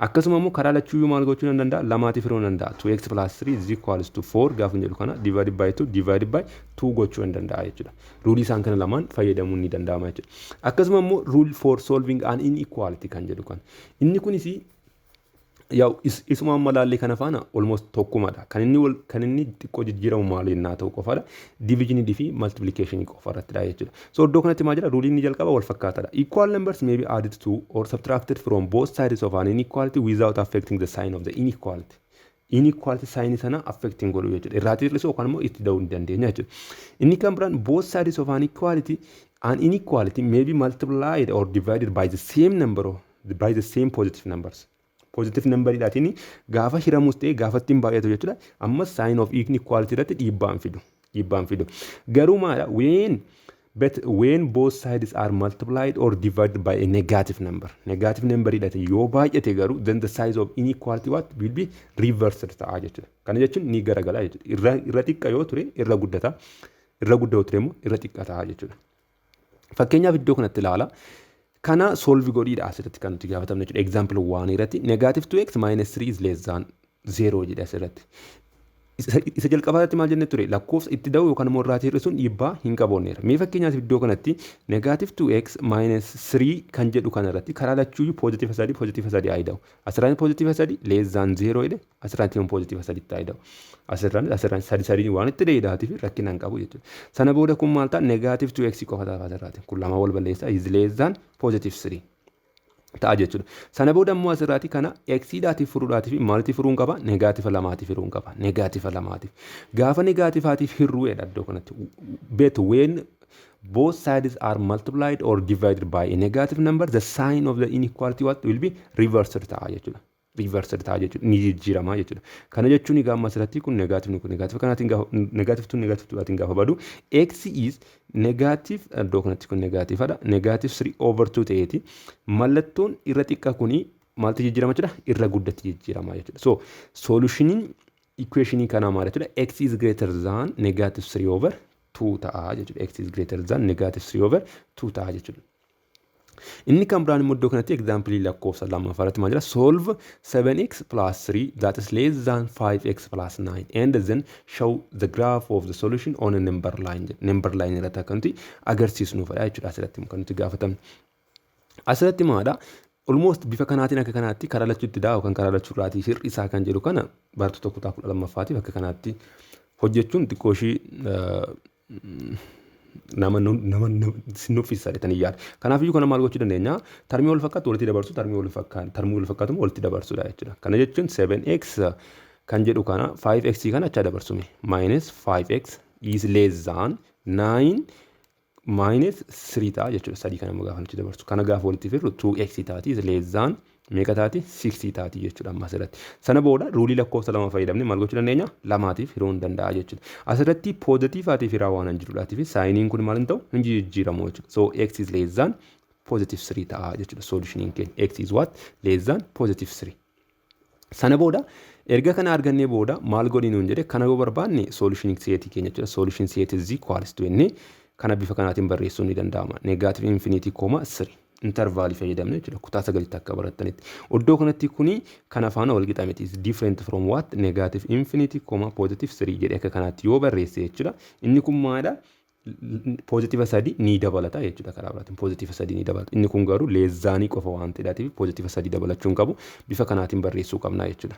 Akkasuma immoo karaa lachuu maal gochuu ni danda'a? Lamaatiif hiruu ni danda'a. 2x plus 3 is equals to 4 gaafa jedhu kana divided by 2 divided by 2 gochuu ni danda'a jechuudha. Ruulii isaan kana lamaan fayyadamuun ni danda'ama jechuudha. Akkasuma immoo rule for solving an inequality kan jedhu kana. Inni kunis yaa'u isuma amma laallee kana faana almost tokkumadha. Kan inni xiqqoo jijjiiramu maali innaa ta'u qofaadha. Division fi multiplication qofa irrattidha jechuudha. So iddoo kanatti maal jira? Ruuliin ni jalqaba wal fakkaataadha. Equal numbers may be added to or subtracted from both sides of an inequality without affecting the sign of the inequality. Inequality sign sana affecting godhu jechuudha. Irraatii hir'isuu yookaan immoo itti da'uu ni dandeenya jechuudha. Inni kan biraan both sides of an inequality may be multiplied or divided by the same positive numbers. Positive number dhaatiin gaafa hiramus ta'e gaafa ittiin baay'atu jechuudha. Amma sign of inequality irratti dhiibbaan fidu. dhiibbaan fidu. Garuu maadha when both sides are multiplied or divided by a negative number hidhate yoo baay'ate garuu then the size of inequality what will be reversed ta'a jechuudha. Kana jechuun ni garagala jechuudha. Irra xiqqa yoo ture irra guddata. Irra guddaa ture immoo irra xiqqa ta'a jechuudha. Fakkeenyaaf iddoo kanatti ilaala. Kana solve godhiidha asirratti kan nuti gaafatamne jechuudha. Example 1 irratti negative 2x minus 3 is less than 0 jedha asirratti. Isa jalqabaatti maal jenne ture lakkoofsa itti da'u yookaan immoo irraa hir'isuun dhiibbaa hin qaboonneera. Mee fakkeenyaaf iddoo kanatti negative 2x minus 3 kan jedhu kanarratti karaa lachuuyyuu positive sadii haa da'u. Asirraan positive sadii less than 0 jedhe asirraan immoo positive sadii haa da'u. Asirraan sadii waan itti da'eedhaatiif rakkina hin qabu jechuudha. Sana booda kun maal ta'a negative 2x qofa ta'a asirraati. Kun lama wal balleessa is less than positive 3. Ta'a jechuudha. Sana booda immoo asirraati kana x-dhaatiif furuudhaatiif maaliif furuun qaba? Negaativa lamaatiif furuun qaba. Negaativa lamaatiif. Gaafa negaativaatiif hirruudha iddoo kanatti. But when both sides are multiplied or divided by a negative number, the sign of the inequality what will be reversed ta'a jechuudha. Reversed ta'a jechuudha. Ni jijjiirama jechuudha. Kana jechuun egaa asirratti kun negaativa kanaatiin gaafa negaativtuutiin gaafa badu x is negative iddoo kanatti kun negaativadha. Negative 3 over 2 ta'eeti. Mallattoon irra xiqqaa kuni maaltu jijjiirama jechuudha? Irra guddatti jijjiirama jechuudha. So solutioniin equationii kanaa maal jechuudha? X is greater than negative 3 over 2 ta'a jechuudha. X is greater than negative 3 over 2 ta'a jechuudha. Inni kan biraan immoo iddoo kanatti example lakkoofsa lammaffaarratti maal jira? Solve 7x plus 3 that is less than 5x plus 9 and then show the graph of the solution on a number line. Number line irratti akka nuti agarsiisnuufadha jechuudha asirratti kan nuti gaafatamne. Asirratti maadha? Almost bifa kanaatiin akka kanaatti karaa lachuutti daa'u kan karaa lachuurraatii hir'isaa kan jedhu kana barattoota kutaa 12ffaatiif akka kanaatti hojjechuun xiqqoo ishii nama nuffisa jedhanii yaada. Kanaafiyyuu kana maal gochuu dandeenya? Tarmii wal fakkaatu walitti dabarsu, tarmii wal fakkaatu walitti dabarsudha jechuudha. Kana jechuun 7x kan jedhu kana 5x kana achi dabarsume minus 5x is less than 9 minus 3 ta'a jechuudha. Sadii kana immoo gaafa achi dabarsu. Kana gaafa walitti fidru 2x taati is less than meeqa taati 6 taati jechuudha amma asirratti. Sana booda ruulii lakkoofsa lama fayyadamne maal gochuu dandeenya? Lamaatiif hiruu hin danda'a jechuudha. Asirratti poozitiivaatiif hiraa waan hin jiruudhaatiif saayiniin kun maal hin ta'u? Hin jijjiiramu jechuudha. So x is less than positive 3 ta'a jechuudha. Solutioniin keenya x is what? Less than positive 3. Sana booda erga kana argannee booda maal godhinu hin jedhe kana yoo barbaanne solution seetii keenya jechuudha. Solution set is equals to inni kana bifa kanaatiin barreessuun ni danda'ama. Negative infinity, 3. Interval fayyadamne jechuudha. Kutaa 9tti akka barattanitti. Iddoo kanatti kuni kana faana wal qixa miti. Is different from what? Negative infinity, positive 3 jedhee akka kanaatti yoo barreesse jechuudha. Inni kun maalidha? Positive 3 ni dabalata jechuudha karaa biraatiin. Positive 3 ni dabalata. Inni kun garuu leezzaanii qofa waan ta'eef positive 3 dabalachuun qabu bifa kanaatiin barreessuu qabna jechuudha.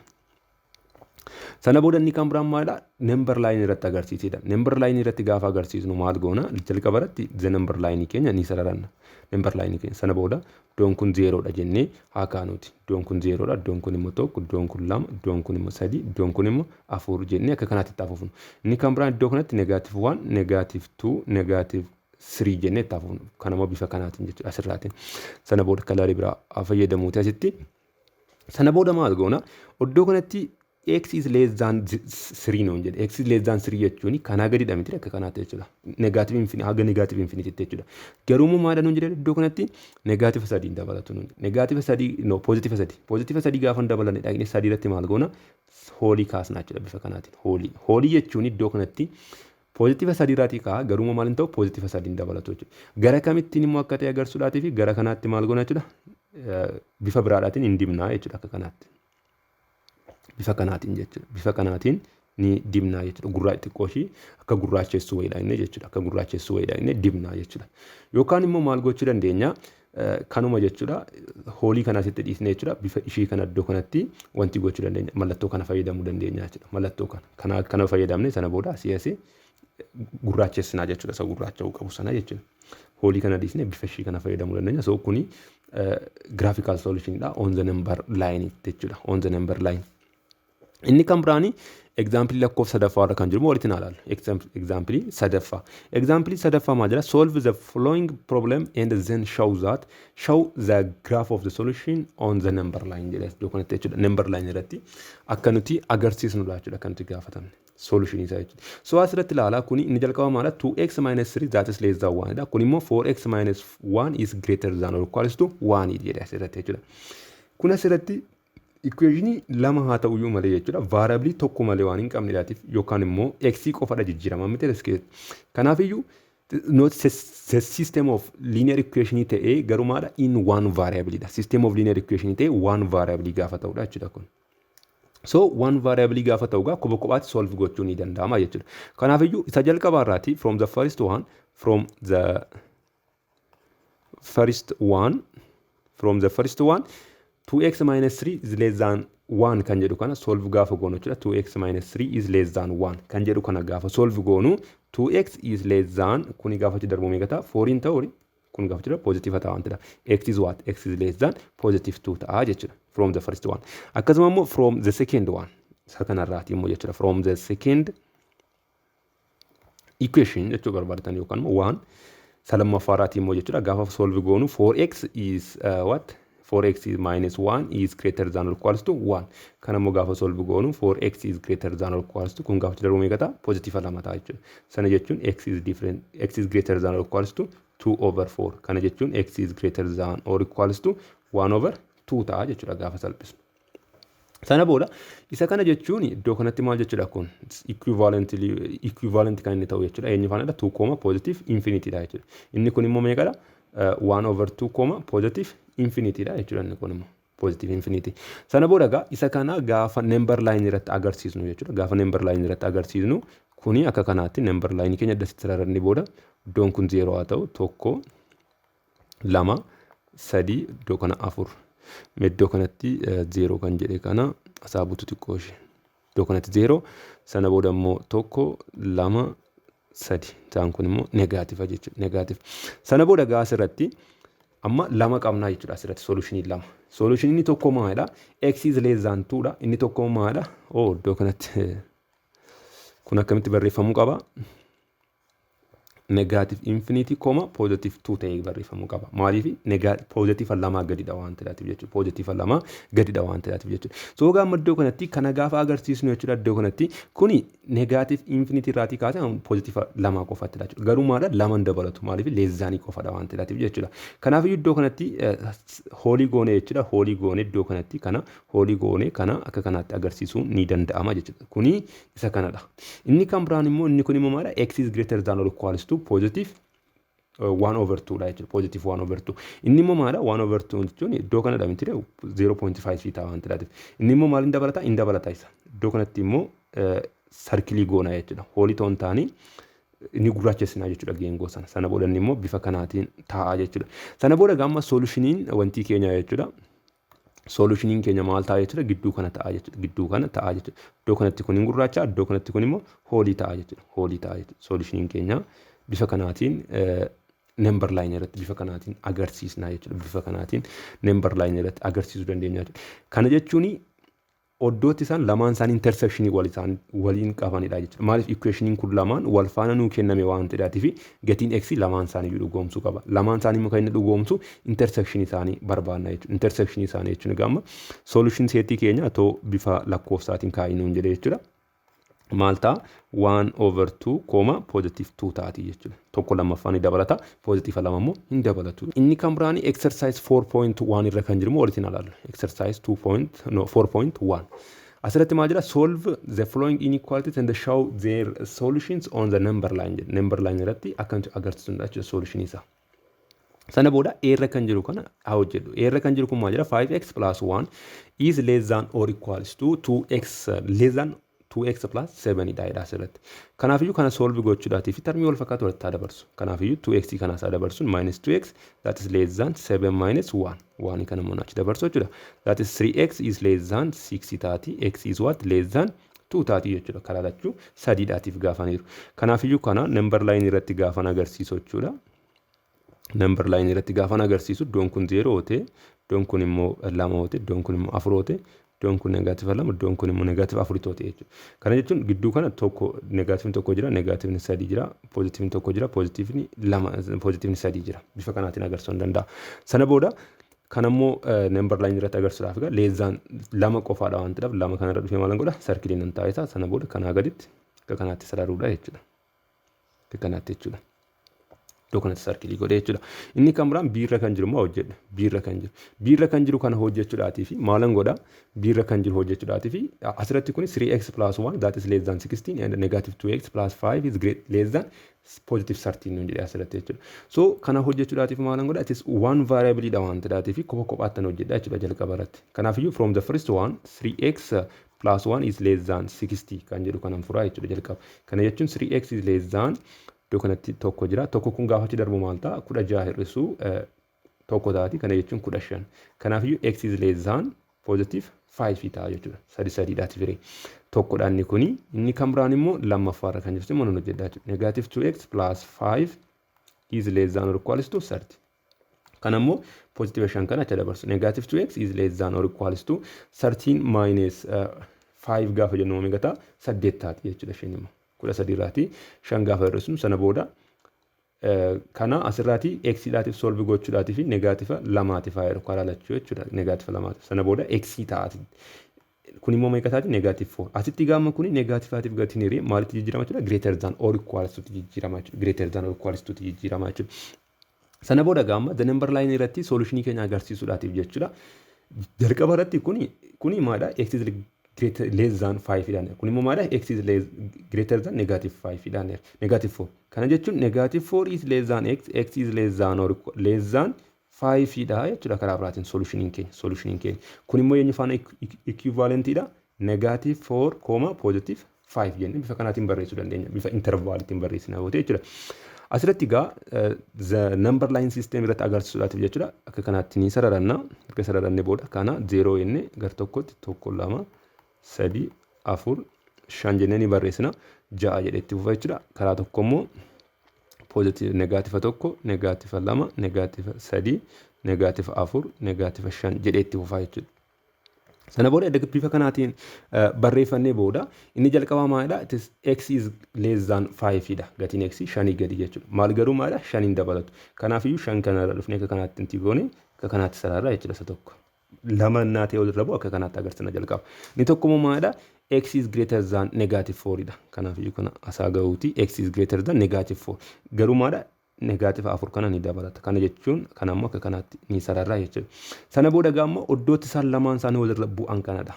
Sana booda inni kan biraan maalidha? Number line irratti agarsiisedha. Number line irratti gaafa agarsiisnu maal goona? Jalqaba irratti the number line keenya ni sararanna. Number line keenya sana booda iddoon kun 0 dha jennee haa kaanuuti. Iddoon kun 0 dha, iddoon kun immoo 1, iddoon kun 2, iddoon kun immoo 3, iddoon kun immoo 4 jennee akka kanaatti itti afuufnu. Inni kan biraan iddoo kanatti negative 1, negative 2, negative 3 jennee itti afuufnu. Kanammoo bifa kanaatiin jechuudha asirraatiin. Sana booda kalaarii biraa fayyadamuuti asitti. Sana booda maal goona? Iddoo kanatti x is less than 3 no jedhe. X is less than 3 jechuun kanaa gadidha miti akka kanaatti jechuudha. Negative infinity haga negative infinity jechuudha. Garuu maadha nuun jedhe iddoo kanatti negative 3 dabalatu nuun. Negative 3 no positive 3. Positive 3 gaafa dabalanne dhaqne 3 irratti maal goona? Hoolii kaasna jechuudha bifa kanaatiin. Hoolii jechuun iddoo kanatti positive 3 irratti kaa garuu maal hin ta'u positive 3 dabalatu jechuudha. Gara kamittiin immoo akka ta'e agarsiisuudhaatii fi gara kanaatti maal goona jechuudha? Bifa biraadhaatiin hin dibnaa jechuudha akka kanaatti. Bifa kanaatiin jechuudha. Bifa kanaatiin ni dibnaa jechuudha. Gurraacha xiqqoo ishii akka gurraachessuu wayiidha jechuudha. Akka gurraachessuu wayiidha dibnaa jechuudha. Yookaan immoo maal gochuu dandeenya? Kanuma jechuudha. Hoolii kana asitti dhiisnee jechuudha. Bifa ishii kana iddoo kanatti wanti gochuu dandeenya. Mallattoo kana fayyadamuu dandeenya jechuudha. Mallattoo kana fayyadamne sana booda asii gurraachessinaa jechuudha. Isa gurraacha'uu qabu sana jechuudha. Hoolii kana dhiisnee bifa ishii kana fayyadamuu dandeenya. So kuni graphical solution dha on the number line jechuudha. On the number line. Inni kan biraani example lakkoofsa sadaffaa irra kan jiru walitti ilaalu. Example sadaffaa. Example sadaffaa maal jedha? Solve the following problem and then show the graph of the solution on the number line jedha. Iddoo kanatti jechuudha. Number line irratti akka nuti agarsiisnudha jechuudha kan nuti gaafatamne. solution isaa jechuudha. So asirratti ilaalaa kuni inni jalqaba maala 2x minus 3 that is less than 1 dha. Kun immoo 4x minus 1 is greater than or equals to 1 jedhe asirratti jechuudha. Kun asirratti equationii lama haa ta'u iyyuu malee jechuudha. Variable tokko malee waan hin qabneedhaatiif yookaan immoo x qofadha jijjiirama miti riskee. Kanaaf iyyuu not system of linear equation ta'ee garumaadha in one variable dha. System of linear equation ta'ee one variable gaafa ta'udha jechuudha kun. So one variable gaafa ta'ugaa kopha kophaatti solve gochuu ni danda'ama jechuudha. Kanaaf iyyuu isa jalqabaa irraati from the first one 2x minus 3 is less than 1 kan jedhu kana solve gaafa goonu jechuudha. 2x minus 3 is less than 1 kan jedhu kana gaafa solve goonu 2x is less than kuni gaafa darbu meeqa ta'a 4 ta'uri kun gaafa jira positive ta'a wantidha. X is what? X is less than positive 2 ta'a jechuudha from the first one. Akkasuma immoo from the second one isa kanarraati immoo jechuudha from the second equation jechuu barbaadatan yookaan immoo 1 salamaffaarraati immoo jechuudha gaafa solve goonu 4x is what? 4x is minus 1 is greater than or equals to 1. Kana immoo gaafa solve goonu 4x is greater than or equals to kun gaafa darbu meeqa ta'a positive lama ta'a jechuudha. Sana jechuun x is greater than or equals to 2 over 4. Kana jechuun x is greater than or equals to 1 over 2 ta'a jechuudha gaafa salphisnu. Sana booda isa kana jechuun iddoo kanatti maal jechuudha kun equivalent kan inni ta'u jechuudha. Eenyu faanadha 2, positive infinity dha jechuudha. Inni kun immoo meeqadha 1 over 2, positive infinity dha jechuudha inni kun immoo positive infinity. Sana booda gaa isa kana gaafa number line irratti agarsiisnu jechuudha. Gaafa number line irratti agarsiisnu kuni akka kanaatti number line keenya dasitti rarranni booda iddoon kun 0 haa ta'u 1 2 3 iddoo kana 4 iddoo kanatti 0 kan jedhe kana asaabutu xiqqoo ishee iddoo kanatti 0 sana booda immoo 1 2 3 ta'an kun immoo negative jechuudha negative. Sana booda gaa asirratti amma lama qabnaa jechuudha asirratti solutionii lama. Solutionii tokko maalidha? X is less than 2 dha. Inni tokko maalidha? Iddoo kanatti kun akkamitti barreeffamuu qaba? Negative infinity, positive 2 ta'ee barreeffamuu qaba. Maaliif positive lama gadidha waan ta'eef jechuudha. Positive lama gadidha waan ta'eef jechuudha. So gaafa iddoo kanatti kana gaafa agarsiisnu jechuudha iddoo kanatti kuni negative infinity irraatii kaasee positive lama qofaatti jechuudha. Garuu maadha lama dabalatu maaliif less than qofadha waan ta'eef jechuudha. Kanaaf iddoo kanatti hoolii goone jechuudha. Hoolii goone iddoo kanatti kana hoolii goone kana akka kanaatti agarsiisuu ni danda'ama jechuudha. Kuni isa kanadha. Inni kan biraan immoo inni kun immoo maadha x is greater than or equals to positive 1 over 2 dha jechuudha. Positive 1 over 2. Inni immoo maadha 1 over 2 jechuun iddoo kanadha miti 0.5 ta'a waan ta'eef. Inni immoo maal hin dabalata isa. Iddoo kanatti immoo sarkilii goona jechuudha. Hoolii toon taanii inni gurraachessinaa jechuudha geengoo sana. Sana booda inni immoo bifa kanaatiin ta'a jechuudha. Sana booda gamma solutioniin wanti keenya jechuudha. Solutioniin keenya maal ta'a jechuudha gidduu kana ta'a jechuudha. Gidduu kana ta'a jechuudha. Iddoo kanatti kun hin gurraacha, iddoo kanatti kun immoo hoolii ta'a jechuudha. Hoolii ta'a jechuudha. Solutioniin keenya bifa kanaatiin number line irratti bifa kanaatiin agarsiisnaa jechuudha. Bifa kanaatiin number line irratti agarsiisuu dandeenya jechuudha. Kana jechuun oddootti isaan lamaan isaanii intersection waliin qabanidha jechuudha. Maaliif equationiin kun lamaan wal faana nuu kenname waan ta'eef gatiin x lamaan isaanii dhugoomsuu qaba. Lamaan isaanii immoo kan inni dhugoomsu intersection isaanii barbaadna jechuudha. Intersection isaanii jechuun gamma solution seetii keenya atoo bifa lakkoofsaatiin kaa'inuun jedhe jechuudha. Maal ta'a 1 over 2, positive 2 taati jechuudha. Tokko lammaffaan dabalata, positive lama immoo hin dabalatu. Inni kan biraan exercise 4.1 irra kan jiru walitti ilaallu. Exercise 4.1. Asirratti maal jira? Solve the following inequalities and show their solutions on the number line. Number line irratti akkantu agarsiisudha jechuudha solution isaa. Sana booda irra kan jiru kana haa hojjedhu. Irra kan jiru kun maal jira? 5x plus 1 is less than or equals to 2x less than 2x plus 7 dha asirratti. Kanaafiyyuu kana solve gochuudhaatiif termii wal fakkaatu walitti dabarsu. Kanaafiyyuu 2x kana isaa dabarsuun minus 2x that is less than 7 minus 1. 1 kana immoo achi dabarsu jechuudha. That is 3x is less than 6 taati. X is what? Less than 2 taati jechuudha. Karaa lachuu sadiidhaatiif gaafaniiru. Kanaafiyyuu kana number line irratti gaafan agarsiisu jechuudha. Number line irratti gaafan agarsiisu iddoon kun 0 oote, iddoon kun immoo 2 oote, iddoon kun immoo 4 oote. Iddoon kun negative lama, iddoon kun immoo negative 4 ta'e jechuudha. Kana jechuun gidduu kana tokko negative tokko jira, negative 3 jira, positive tokko jira, positive 2, positive 3 jira. Bifa kanaatiin agarsiisuu danda'a. Sana booda kan immoo number line irratti agarsiisuudhaaf egaa less than lama qofaadha waan ta'eef lama kana irra dhufee maal godha? Circle nan taa'isa. Sana booda kanaa gaditti akka kanaatti sararuudha jechuudha. Akka kanaatti jechuudha. Iddoo kanatti sarkilii godhee jechuudha. Inni kan biraan B irra kan jiru immoo hojjedha. B irra kan jiru kana hojjechuudhaatii fi maalan godha? B irra kan jiru hojjechuudhaatii fi asirratti kun 3x plus 1 that is less than 16 and negative 2x plus 5 is less than positive 13 nuun jedhee asirratti jechuudha. So kana hojjechuudhaatii fi maalan godha? It is one variable dha waan ta'eef kophaa kophaattan hojjedha jechuudha jalqaba irratti. Kanaafiyyuu from the first one 3x plus 1 is less than 60 kan jedhu kanan furaa jechuudha jalqaba. Kana jechuun 3x is less than iddoo kanatti tokko jira. Tokko kun gaafa achi darbu maal ta'a? 16 hir'isuu tokko taati. Kana jechuun 15. Kanaafiyyuu x is less than positive 5 ta'a jechuudha. Sadi dhaati firee. Tokkodhaan inni kuni. Inni kan biraan immoo lammaffaarra kan jirtu immoo nun hojjedhaa jechuudha. Negative 2x plus 5 is less than or equals to 30. Kana immoo positive 5 kana acha dabarsu. Negative 2x is less than or equals to 13 minus 5 gaafa jennu omega ta'a 8 taati jechuudha isheen immoo. 13 irraati 5 gaafa hir'isnu sana booda kana asirraati x dhaatiif solve gochuudhaatii fi negaativa 2tiif haa jedhu karaa lachuu jechuudha. Negaativa 2 sana booda x taati. Kun immoo meeqa taati? Negative 4. Asitti gaama kuni negativaatiif gatiin hiree maalitti jijjiirama jechuudha? Greater than or equals to jijjiirama jechuudha. Greater than or equals to jijjiirama jechuudha. Sana booda gaama the number line irratti solutionii keenya agarsiisuudhaatiif jechuudha. Jalqaba irratti kuni maadha? X is less than 5 dhaan. Kun immoo maadha? X is greater than negative 5 dhaan. Negative 4. Kana jechuun negative 4 is less than x is less than or less than 5 dha jechuudha karaa biraatiin solutionii keenya. Kun immoo eenyu faana equivalent dha? Negative 4, positive 5 jennee bifa kanaatiin barreessuu dandeenya. Bifa intervaalitiin barreessina gootee jechuudha. Asirratti egaa the number line system irratti agarsiisuudhaatiif jechuudha. Akka kanaatti ni sararanna. Akka sararanne booda kana 0 jennee gar tokkotti 1 2 3 4 5 jennee ni barreessina. 6 jedhee itti fufa jechuudha. Karaa tokko immoo positive negative 1 negative 2 negative 3 negative 4 negative 5 jedhee itti fufa jechuudha. Sana booda bifa kanaatiin barreeffannee booda inni jalqabaa maalidha? It is x is less than 5 dha. Gatiin x 5 gadi jechuudha. Maal garuu maalidha? 5 dabalatu. Kanaafiyyuu 5 kanarra dhufnee akka kanaatti inti goone akka kanaatti sararraa jechuudha isa tokko. Lama naatee walirra bu'u akka kanaatti agarsiisna jalqaba. Inni tokko immoo maalidha? X is greater than negative 4 dha. Kanaafiyyuu kana asaa gahuuti x is greater than negative 4. Garuu maalidha? Negative 4 kana ni dabalata. Kana jechuun kana immoo akka kanaatti ni sararraa jechuudha. Sana booda gaammoo iddootti isaan lamaan isaanii walirra bu'an kanadha.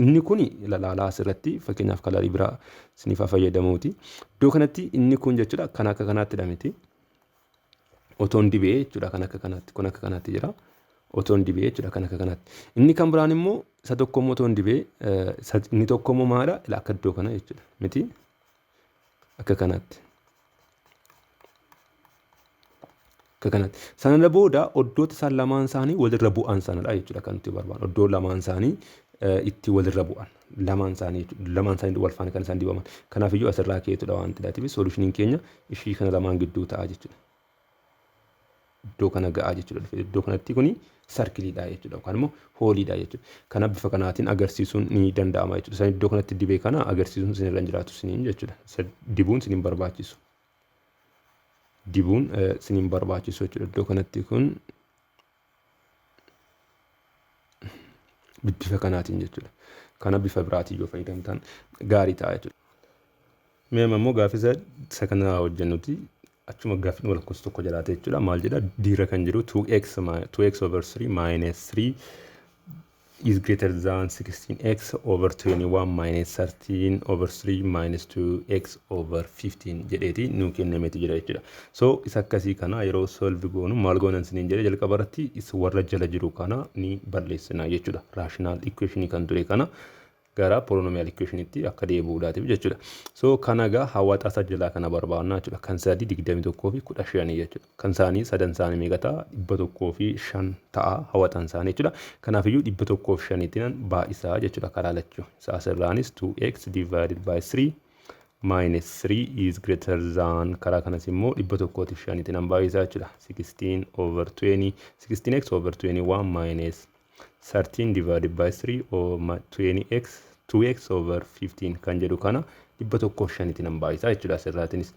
Inni kun ilaalaa asirratti fakkeenyaaf kalaarii biraa isiniif fayyadamuuti. Iddoo kanatti inni kun jechuudha kan akka kanaatti dhamiti. Otoon dibee jechuudha kan akka kanaatti kun akka kanaatti jira. Otoon dibee jechuudha kan akka kanaatti. Inni kan biraan immoo isa tokko immoo otoon dibee inni tokko immoo maalidha? Akka iddoo kana jechuudha. Miti akka kanaatti. Kanatti sana booda iddoota isaan lamaan isaanii walirra bu'an sanadha jechuudha kan nuti barbaadu. Iddoo lamaan isaanii itti walirra bu'an lamaan isaanii wal faana kan isaan dibaman. Kanaafiyyuu asirraa keetudha waan ta'eef solushiniin keenya ishii kana lamaan gidduu ta'a jechuudha. Iddoo kana ga'a jechuudha. Iddoo kanatti kuni sarkiliidha jechuudha yookaan immoo hooliidha jechuudha. Kana bifa kanaatiin agarsiisuun ni danda'ama jechuudha. Isaan iddoo kanatti dibee kana agarsiisuun isinirra hin jiraatu isiniin jechuudha. Dibuun isiniin barbaachisu. Dibuun isiniin barbaachisu jechuudha. Iddoo kanatti kun bifa kanaatiin jechuudha. Kana bifa biraatiin yoo fayyadamtan gaarii ta'a jechuudha. Mee immoo gaafisa isa kana hojjennuti achuma gaafni wal lakkoofsa tokko jiraate jechuudha. Maal jedha? Diirra kan jiru 2x over 3 minus 3 is greater than 16x over 21 minus 13 over 3 minus 2x over 15 jedheeti nuu kennameeti jira jechuudha. So isa akkasii kana yeroo solve goonu maal goonan isiniin jedhe jalqaba irratti isa warra jala jiru kana ni balleessina jechuudha. Rational equation kan ture kana gara polynomial equation itti akka deebi'uudhaatiif jechuudha. So kana gaa hawwaxa isa jalaa kana barbaadna jechuudha. Kan sadii 21 fi 15 jechuudha. Kan isaanii sadan isaanii meeqa ta'a? 100 fi 5 ta'a hawwaxan isaanii jechuudha. Kanaafiyyuu 100 fi 5 tiin baay'isaa jechuudha karaa lachuu. Isa asirraanis 2x divided by 3 minus 3 is greater than karaa kanas immoo 100 fi 5 tiin baay'isaa jechuudha. 16x over 21 minus 13 divided by 3 or 2x over 15 kan jedhu kana 105 tiin baay'isaa jechuudha asirraatinis.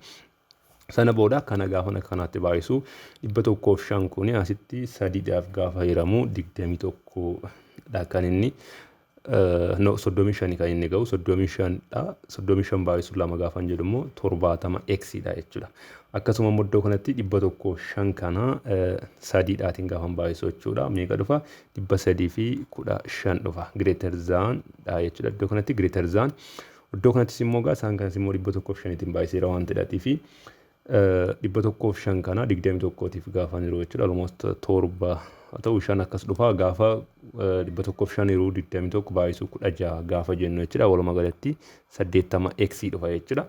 Sana booda kana gaafa kanaatti baay'isu 105 kun asitti 3dhaaf gaafa hiramu 21 dha kan inni no 35 kan inni ga'u 35 dha 35 baay'isuuf lama gaafa jedhu immoo 70 x dha jechuudha. Akkasuma immoo iddoo kanatti 105 kana 3 dhaatiin gaafa baay'isu jechuudha. Meeqa dhufa 315 dhufa greater than dha jechuudha. Iddoo kanatti greater than iddoo kanattis immoo gaa isaan kanas immoo 105tiin baay'iseera waan ta'eedhaatii fi 105 kana 21tiif gaafa jiru jechuudha. Almost 7 ta'uu ishaan akkas dhufa gaafa 105 yeroo 21 baay'isuu 16 gaafa jennu jechuudha. Walumaa galatti 80 x dhufa jechuudha.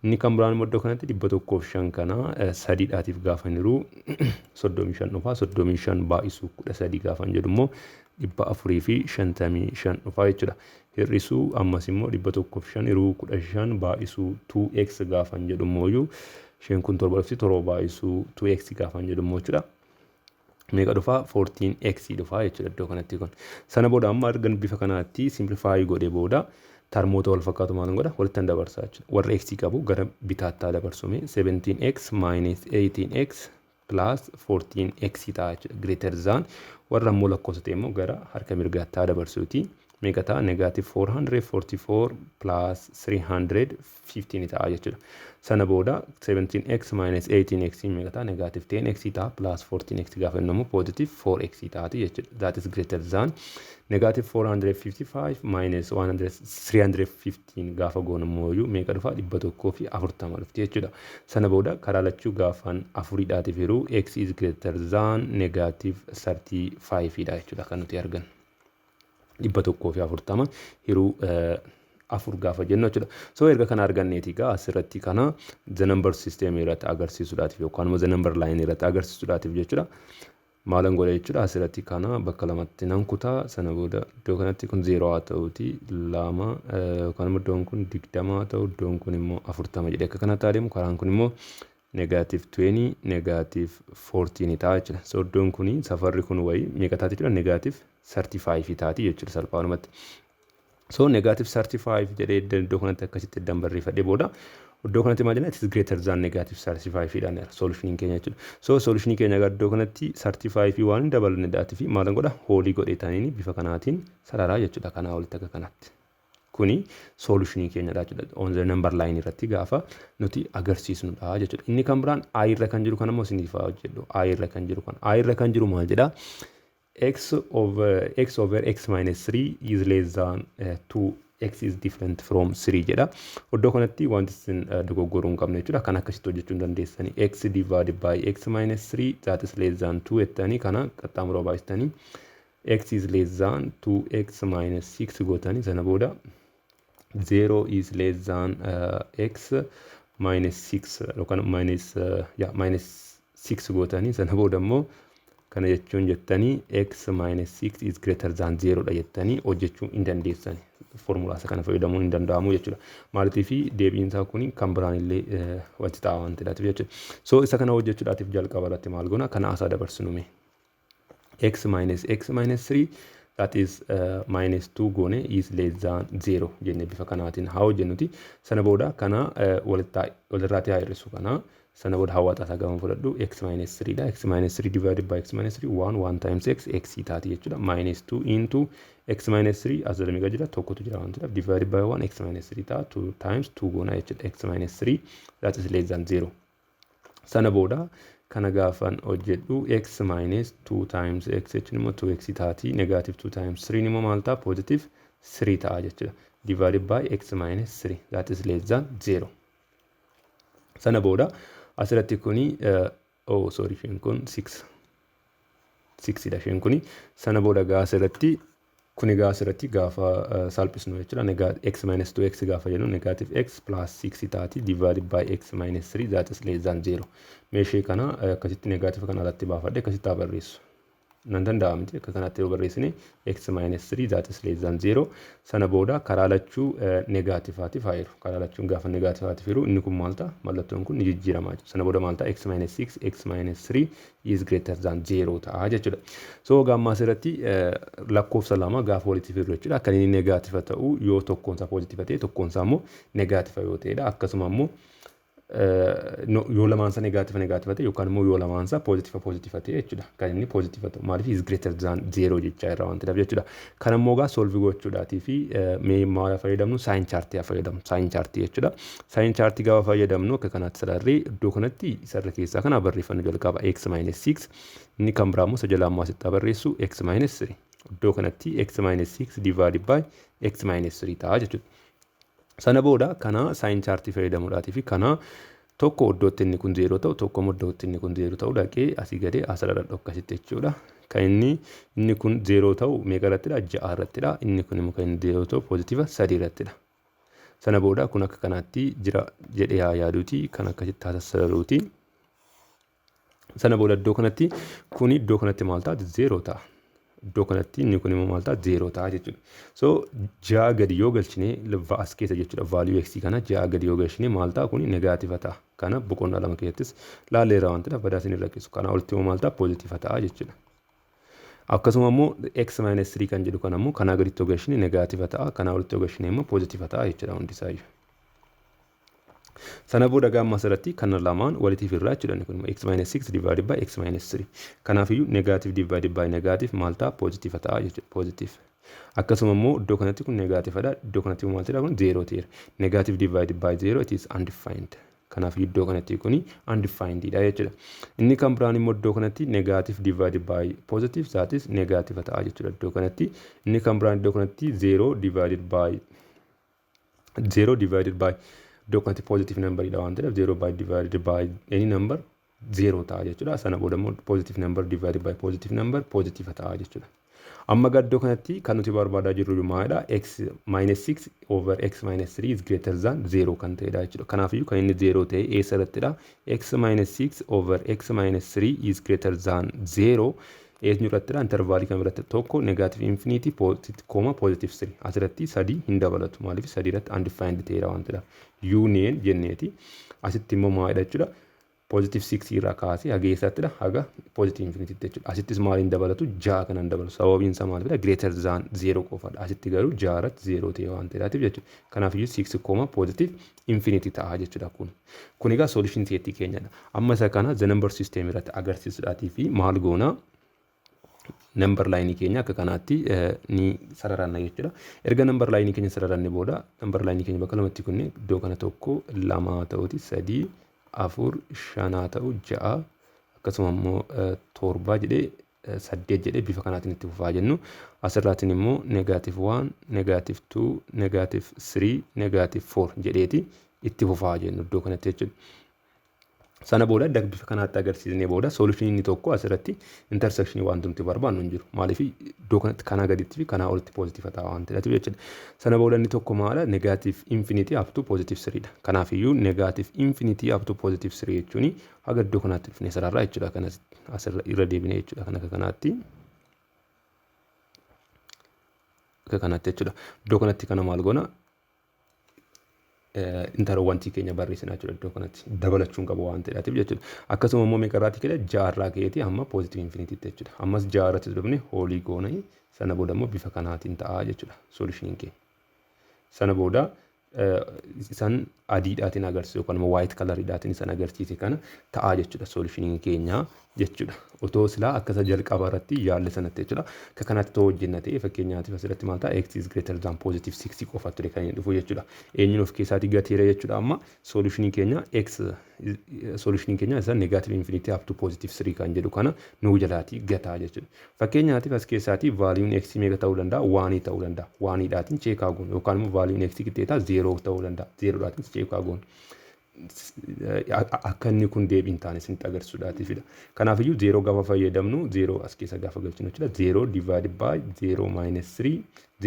Inni kan biraan immoo iddoo kanatti 105 kana 3 dhaatiif gaafa jiru 35 dhufa 35 baay'isuu 13 gaafa jedhu immoo 455 dhufa jechuudha. Hir'isuu ammas immoo 105 yeroo 15 baay'isuu 2x gaafa jedhu immoo isheen kun 7 baay'isuu 2x gaafa jedhu immoo jechuudha. Meeqa dhufa 14x dhufa jechuudha iddoo kanatti kun. Sana booda amma argan bifa kanaatti simplify godhee booda termoota wal fakkaatu maal godha walitti dabarsaa jechuudha. Warra x qabu gara bitaatti dabarsume 17x minus 18x plus 14x ta'a jechuudha. Greater than warra immoo lakkoofsa ta'e immoo gara harka mirgaatti dabarsuuti. Meeqa ta'a negative 444 plus 315 ta'a jechuudha. Sana booda 17x minus 18x meeqa ta'a negative 10x ta'a plus 14x gaafa jennu positive 4x taati jechuudha. That is greater than negative 455 minus 315 gaafa goonu immoo meeqa dhufa 140 dhufti jechuudha. Sana booda karaa lachuu gaafan afuriidhaatiif yeroo x is greater than negative 35 dha jechuudha kan nuti argan. 140 yeroo afur gaafa jennu jechuudha. So erga kana arganneeti gaa asirratti kana the number system irratti agarsiisuudhaatiif yookaan immoo the number line irratti agarsiisuudhaatiif jechuudha. Maalan godha jechuudha asirratti kana bakka lamatti nan kutaa sana booda iddoo kanatti kun 0 haa ta'uuti 2 yookaan immoo iddoon kun 20 haa ta'u iddoon kun immoo 40 jedhee akka kanatti adeemu karaan kun immoo negative 20 negative 14 ta'a jechuudha. So iddoon kun safarri kun wayii meeqa taati jechuudha negative 35 taati jechuudha salphaadhumatti. So negative 35 jedhee iddoo kanatti akkasitti dambarreeffadhee booda iddoo kanatti maal jenna it is greater than negative 35 dhaan solution keenya jechuudha. So solution keenya iddoo kanatti 35 waan dabalne daati fi maal godha hoolii godheetaniin bifa kanaatiin sararaa jechuudha kanaa walitti akka kanatti. Kuni solution keenya dha jechuudha. On the number line irratti gaafa nuti agarsiisnudha jechuudha. Inni kan biraan i irra kan jiru kan immoo isiniif hojjedhu. I irra kan jiru maal jedha x over x minus 3 is less than 2 x is different from 3 jedha. Iddoo kanatti wanti isin dogoggoruu hin qabne jechuudha. Kan akkasitti hojjechuu hin dandeessanii x divided by x minus 3 that is less than 2 jettanii kana qaxxaamuroo baay'istanii x is less than 2x minus 6 gootanii sana booda 0 is less than x minus 6 yookaan minus 6 gootanii sana booda immoo kana jechuun jettanii x minus 6 is greater than 0 dha jettanii hojjechuu hin dandeessanii. Formulaa isa kana fayyadamuun hin danda'amu jechuudha. Maaliif deebiin isaa kun kan biraan illee wanti ta'a waan ta'eef jechuudha. So isa kana hojjechuudhaatiif jalqaba irratti maal goona kana asaa dabarsinume. X minus 3 that is minus 2 goone is less than 0 jennee bifa kanaatiin haa hojjennuti. Sana booda kana walirraatti haa hir'isu kana. Sana booda hawwaata isaa gama fudhadhu x minus 3 dha. X minus 3 divided by x minus 3 1 times x taati jechuudha. Minus 2 into x minus 3 as the mega jira tokkotu jira waan ta'eef divided by 1 x minus 3 ta'a 2 times 2 goona jechuudha. X minus 3 that is less than 0. Sana booda kana gaafan hojjedhu x minus 2 times x jechuun immoo 2x taati. Negative 2 times 3 immoo maal ta'a positive 3 ta'a jechuudha. Divided by x minus 3 that is less than 0. Sana booda asirratti kuni isheen kun 6 dha isheen kuni. Sana booda asirratti kuni asirratti gaafa salphisnu jechuudha. X minus 2x gaafa jennu negative x plus 6 taati divided by x minus 3 that is less than 0. Meeshee kana akkasitti negative kana alatti baafadhe akkasitti barreessu. Nan danda'amti akka kanatti yoo barreessine x minus 3 that is less than 0. Sana booda karaa lachuu negativaatiif haa jiru. Karaa lachuun gaafa negativaatiif jiru inni kun maal ta'a mallattoon kun ni jijjiirama jechuudha. Sana booda maal ta'a x minus 6 x minus 3 is greater than 0 ta'a jechuudha. So gamma asirratti lakkoofsa lama gaafa walitti fidu jechuudha. Akka inni negatiiva ta'u yoo tokkoon isaa positiiva ta'e tokkoon isaa immoo negatiiva yoo ta'edha. Akkasuma immoo yoo lamaan isaa negaativa ta'e yookaan immoo yoo lamaan isaa positiva ta'e jechuudha. Kan inni positiva ta'u maaliif is greater than 0 jechaa irraa wanti dhaaf jechuudha. Kan ammoo gaa solve gochuudhaatii fi mee maal fayyadamnu sign chart fayyadamnu sign chart jechuudha. Sign chart gaafa fayyadamnu akka kanaatti sararree iddoo kanatti isarra keessaa kana barreeffannu jalqaba x minus 6 inni kan biraa immoo isa jalaa ammoo asitti barreessu x minus 3 iddoo kanatti x minus 6 divided by x minus 3 ta'a jechuudha. Sana booda kana sign chart fayyadamuudhaatii fi kana tokko iddootti inni kun 0 ta'u tokko iddootti inni kun 0 ta'u dhaqee asii gadee asirra dhokkasitti jechuudha. Kan inni kun 0 ta'u meeqa irrattidha? 6 irrattidha. Inni kun immoo kan inni 0 ta'u positiva 3 irrattidha. Sana booda kun akka kanaatti jira jedhee haa yaaduuti kan akkasitti taasissaruuti. Sana booda iddoo kanatti kun iddoo kanatti maal ta'a? 0 ta'a. Iddoo kanatti inni kun immoo maal ta'a? 0 ta'a jechuudha. So 6 gadi yoo galchine as keessa jechuudha value x kana 6 gadi yoo galchine maal ta'a? Kun negaativa ta'a. Kana boqonnaa lama keessattis laalleerra waan ta'eef badaa isin irra keessu. Kana olitti immoo maal ta'a? Positiva ta'a jechuudha. Akkasuma immoo x minus 3 kan jedhu kana immoo kana gaditti yoo galchine negaativa ta'a. Kana olitti yoo galchine immoo positiva ta'a jechuudha hundi isaayyuu. Sana booda gamma asirratti kan lamaan walitti firraa jechuudha. Kun x minus 6 divided by x minus 3. Kanaafiyyuu negative divided by negative maal ta'a? Positive ta'a jechuudha. Positive. Akkasuma immoo iddoo kanatti kun negativeadha. Iddoo kanatti maal ta'edha? Kun 0 ta'eera. Negative divided by 0 it is undefined. Kanaafiyyuu iddoo kanatti kun undefined dha jechuudha. Inni kan biraan immoo iddoo kanatti negative divided by positive that is negative ta'a jechuudha. Iddoo kanatti inni kan biraan iddoo kanatti 0 divided by iddoo kanatti positive number dha waan ta'eef 0 by divided by any number 0 ta'a jechuudha. Sana booda immoo positive number divided by positive number positive ta'a jechuudha. Amma iddoo kanatti kan nuti barbaadaa jirru maalidha? X minus 6 over x minus 3 is greater than 0 kan ta'edha jechuudha. Kanaafiyyuu kan inni 0 ta'e eessarrattidha? X minus 6 over x minus 3 is greater than 0 eenyurrattidha? Intervaalii kan biratti tokko negative infinity positive 3 asirratti 3 hin dabalatu. Maaliif 3 irratti undefined ta'eera waan ta'eef union jenneeti. Asitti immoo maalidha jechuudha? Positive 6 irraa kaasee haga eessattidha? Haga positive infinity jechuudha. Asittis maal hin dabalatu? 6 kan hin dabalatu. Sababiin isaa maalidha? Greater than 0 qofaadha. Asitti garuu 6 irratti 0 ta'e waan ta'eef jechuudha. Kanaafiyyuu 6 positive infinity ta'a jechuudha kun. Kun egaa solution seetii keenyadha. Amma isa kana the number system irratti agarsiisuudhaatii fi maal goona? Number line keenya akka kanaatti ni sararanna jechuudha. Erga number line keenya sararanne booda number line keenya bakka lamatti kunne iddoo kana tokko 2 ta'uti 3 4 5 ta'u 6 akkasuma immoo 7 jedhee 8 jedhee bifa kanaatiin itti fufaa jennu. Asirraatiin immoo negative 1 negative 2 negative 3 negative 4 jedheeti itti fufaa jennu iddoo kanatti jechuudha. Sana booda bifa kanaatti agarsiisnee booda solution inni tokko asirratti intersection waan nuti barbaannu hin jiru. Maaliif iddoo kanatti kana gaditti fi kana olitti positive ta'a waan ta'eef jechuudha. Sana booda inni tokko maala negative infinity up to positive 3 dha. Kanaafiyyuu negative infinity up to positive 3 jechuun haga iddoo kanaatti dhufnee sararraa jechuudha. Kanas asirra irra deebinee jechuudha. Kan akka kanaatti jechuudha. Iddoo kanatti kana maal goona? Interrowantii keenya barreessinaa jechuudha. Iddoo kanatti dabalachuun qabu waan ta'eef jechuudha. Akkasuma immoo meeqarraatti ka'e 6 irraa ka'eeti hamma positive infinity jechuudha. Ammas 6 irratti dhufne hoolii goona. Sana booda immoo bifa kanaatiin ta'a jechuudha solution keenya. Sana booda isaan adiidhaatiin agarsiisu yookaan immoo white coloridhaatiin isaan agarsiise kana ta'a jechuudha solution keenya jechuudha. Otoo silaa akkasa jalqaba irratti yaalle sanatti jechuudha. Akka kanatti too hojjenna ta'e fakkeenyaatiif asirratti maal ta'a? X is greater than positive 6 qofa ture kan inni dhufu jechuudha. Eenyuun of keessaatii gateera jechuudha. Amma solution keenya x solution keenya isa negative infinity up to positive 3 kan jedhu kana nuu jalaatii gataa jechuudha. Fakkeenyaatiif as keessaatii valuun x meeqa ta'uu danda'a? 1 ta'uu danda'a. 1dhaatiin cheekaa goonu yookaan immoo valuun x qixxeetaa 0 ta'uu danda'a. 0dhaatiin cheekaa goonu. Akka inni kun deebiin taane isinitti agarsiisuudhaatiifidha. Kanaafiyyuu 0 gaafa fayyadamnu 0 as keessa gaafa galchinu jechuudha. 0 divided by 0 minus 3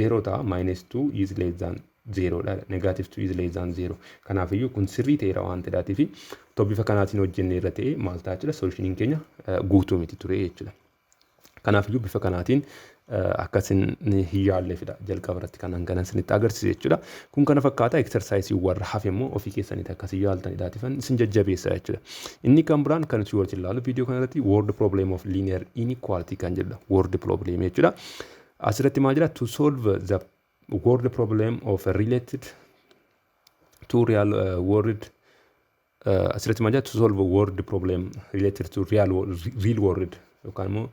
0 ta'a minus 2 is less than 0 dha. Negative 2 is less than 0. Kanaafiyyuu kun sirrii ta'eera waan ta'eef too bifa kanaatiin hojjennee irra ta'e maal ta'a jechuudha. Solutioniin keenya guutuu miti ture jechuudha. Kanaafuu bifa kanaatiin akkasin hin yaalleefidha jalqaba irratti kanan ganan isinitti agarsiisu jechuudha. Kun kana fakkaata exersaayisii warra hafe immoo ofii keessanitti akkasii yaaltaniidhaatifan isin jajjabeessa jechuudha. Inni kan biraan kan nuti wajjin ilaalu viidiyoo kanarratti word problem of linear inequality kan jedhudha. Word problem jechuudha. Asirratti maal jira? To solve the word problem of a related to real world asirratti maal jedha to solve a word problem related to real world yookaan immoo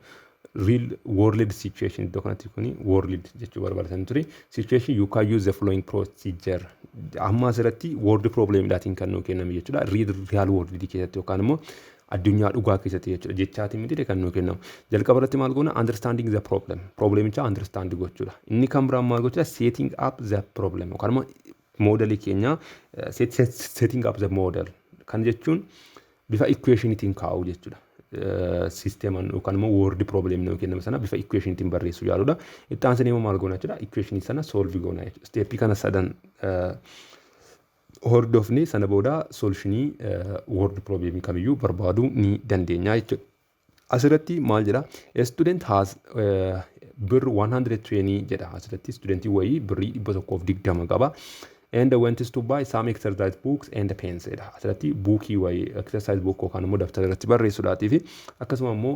real world situation iddoo kanatti kuni world jechuu barbaadatan ture situation you can use the following procedure amma asirratti word problem dhaatiin kan nuu kenname jechuudha real world keessatti yookaan immoo addunyaa dhugaa keessatti jechuudha jechaatiin miti kan nuu kennamu jalqaba irratti maal goona understanding the problemicha understand gochuudha inni kan biraan maal gochuudha setting up the problem yookaan immoo modelii keenya setting up the model kan jechuun bifa equationitiin kaa'u jechuudha sisteeman yookaan immoo word problem nuu kenname sana bifa equationitiin barreessuu yaaluudha itti aansanii immoo maal goona jechuudha equationii sana solve goona jechuudha steepii kana sadan hordofni sana booda solutionii word problem kamiyyuu barbaaduu ni dandeenya jechuudha asirratti maal jedha a student has bir 120 jedha asirratti studentii wayii birrii 120 qaba and went to buy some exercise books and pens jedha asirratti buukii wayii exercise book yookaan immoo daftara irratti barreessuudhaatii fi akkasuma immoo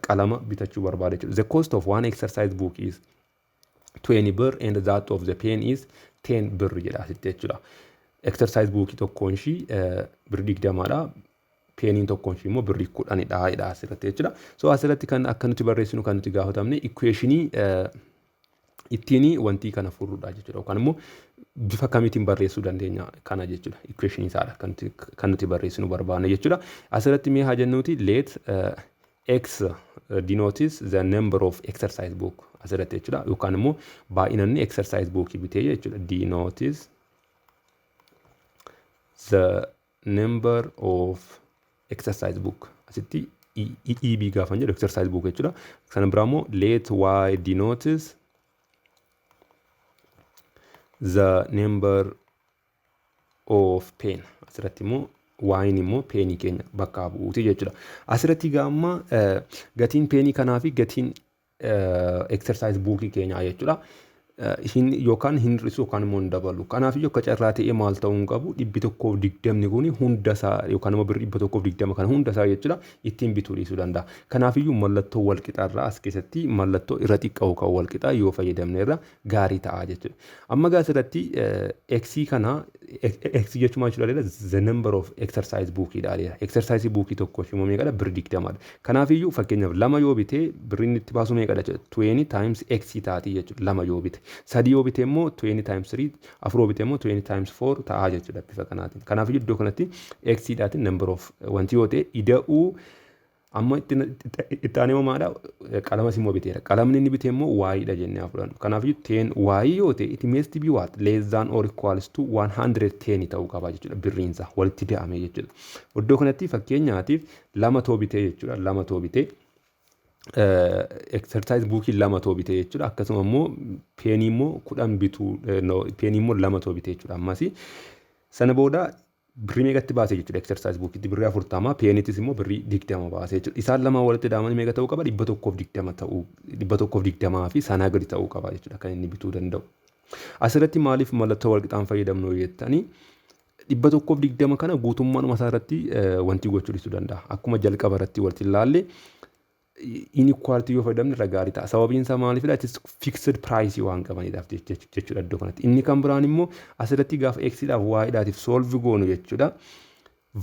qalama bitachuu barbaada jechuudha the cost of one exercise book is 20 bir and that of the pen is 10 bir jedha asitti jechuudha exercise bookii tokkoon ishii birrii 20dha peeniin tokkoon ishii immoo birrii 10dha jedha asirratti jechuudha so asirratti kan akka nuti barreessinu kan nuti gaafatamne equationii ittiin wanti kana furuudha jechuudha yookaan immoo bifa kamiitiin barreessuu dandeenya kana jechuudha equation isaadha kan nuti barreessinu barbaanne jechuudha asirratti mee haa jennuuti let x denotes the number of exercise book asirratti jechuudha yookaan immoo baay'inanni exercise book bitee jechuudha denotes the number of exercise book asitti eb gaafan jedhu exercise book jechuudha sana biraa immoo let y denotes the number of pen asirratti immoo waa'in immoo peenii keenya bakka bu'uuti jechuudha asirratti gaamma gatiin peenii kanaa fi gatiin exercise bookii keenyaa jechuudha yookaan hin hir'isu yookaan immoo hin dabalu kanaaf iyyuu akka carraa ta'ee maal ta'uu hin qabu 120 kun hunda isaa yookaan immoo birrii 120 kana hunda isaa jechuudha ittiin bituu dhiisuu danda'a kanaaf iyyuu mallattoo wal qixaarraa as keessatti mallattoo irra xiqqoo kan wal qixaa yoo fayyadamne irra gaarii ta'a jechuudha amma gaa asirratti x kana x jechuun maal jechuudha the number of exercise bookii dha exercise bookii tokko shimo meeqadha birrii 20 kanaaf iyyuu fakkeenyaaf lama yoo bite birriin itti baasu meeqadha jechuudha 20 times x taati jechuudha lama yoo bite sadii yoo bite immoo 20 times 3 afur yoo bite immoo 20 times 4 ta'a jechuudha bifa kanaatiin kanaaf iddoo kanatti x dhaatiin number of wanti yoo ta'e ida'uu amma itti aanee maadha qalama immoo biteera qalamni inni bite immoo y dha jennee fudhannu kanaaf 10 y yoo ta'e it must be what less than or equals to 110 ta'uu qaba jechuudha birriinsa walitti da'ame jechuudha iddoo kanatti fakkeenyaatiif lama too bitee jechuudha lama too bitee exercise bookii lama too bitee jechuudha akkasuma immoo peenii immoo 10 bituu peenii immoo lama too bitee jechuudha ammasi sana booda birrii meeqatti baasee jechuudha exercise bookitti birrii 40 peenitis immoo birrii 20 baasee jechuudha isaan lama walitti daamanii meeqa ta'uu qaba 120 ta'uu 120 fi sanaa gadi ta'uu qaba jechuudha kan inni bituu danda'u asirratti maaliif mallattoo wal qixaan fayyadamnu jettanii 120 kana guutummaan masaa irratti wanti gochuu dhiisuu danda'a akkuma jalqaba irratti walitti ilaalle inequality yoo fayyadamne irra gaarii ta'a sababiin isaa maaliifidha it is fixed price waan qabaniidhaaf jechuudha iddoo kanatti inni kan biraan immoo asirratti gaafa x dhaaf y dhaatiif solve goonu jechuudha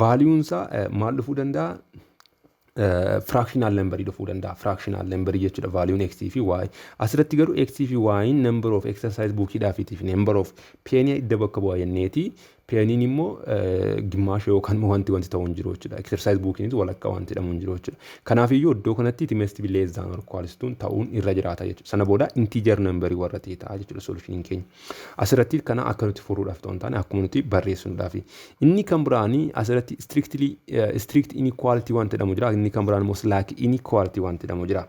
value'n isaa maal dhufuu danda'a fractional number dhufuu danda'a fractional number jechuudha value'n x fi y asirratti garuu x fi y number of exercise bookii dhaafiitiif number of penny idda bakka bu'aa jenneeti peeniin immoo gimmaasha yookaan wanti ta'uu hin jiru jechuudha exercise bookiinis walakkaa wanti jedhamu hin jiru jechuudha kanaaf iyyuu iddoo kanatti it must be less than or equals to ta'uun irra jiraata jechuudha sana booda integer number warra ta'e ta'a jechuudha solutioniin keenya asirratti kana akka nuti furuudhaaf ta'uu hin taane akkuma nuti barreessuudhaaf inni kan biraanii asirratti strict inequality wanti jedhamu jira inni kan biraan immoo slack inequality wanti jedhamu jira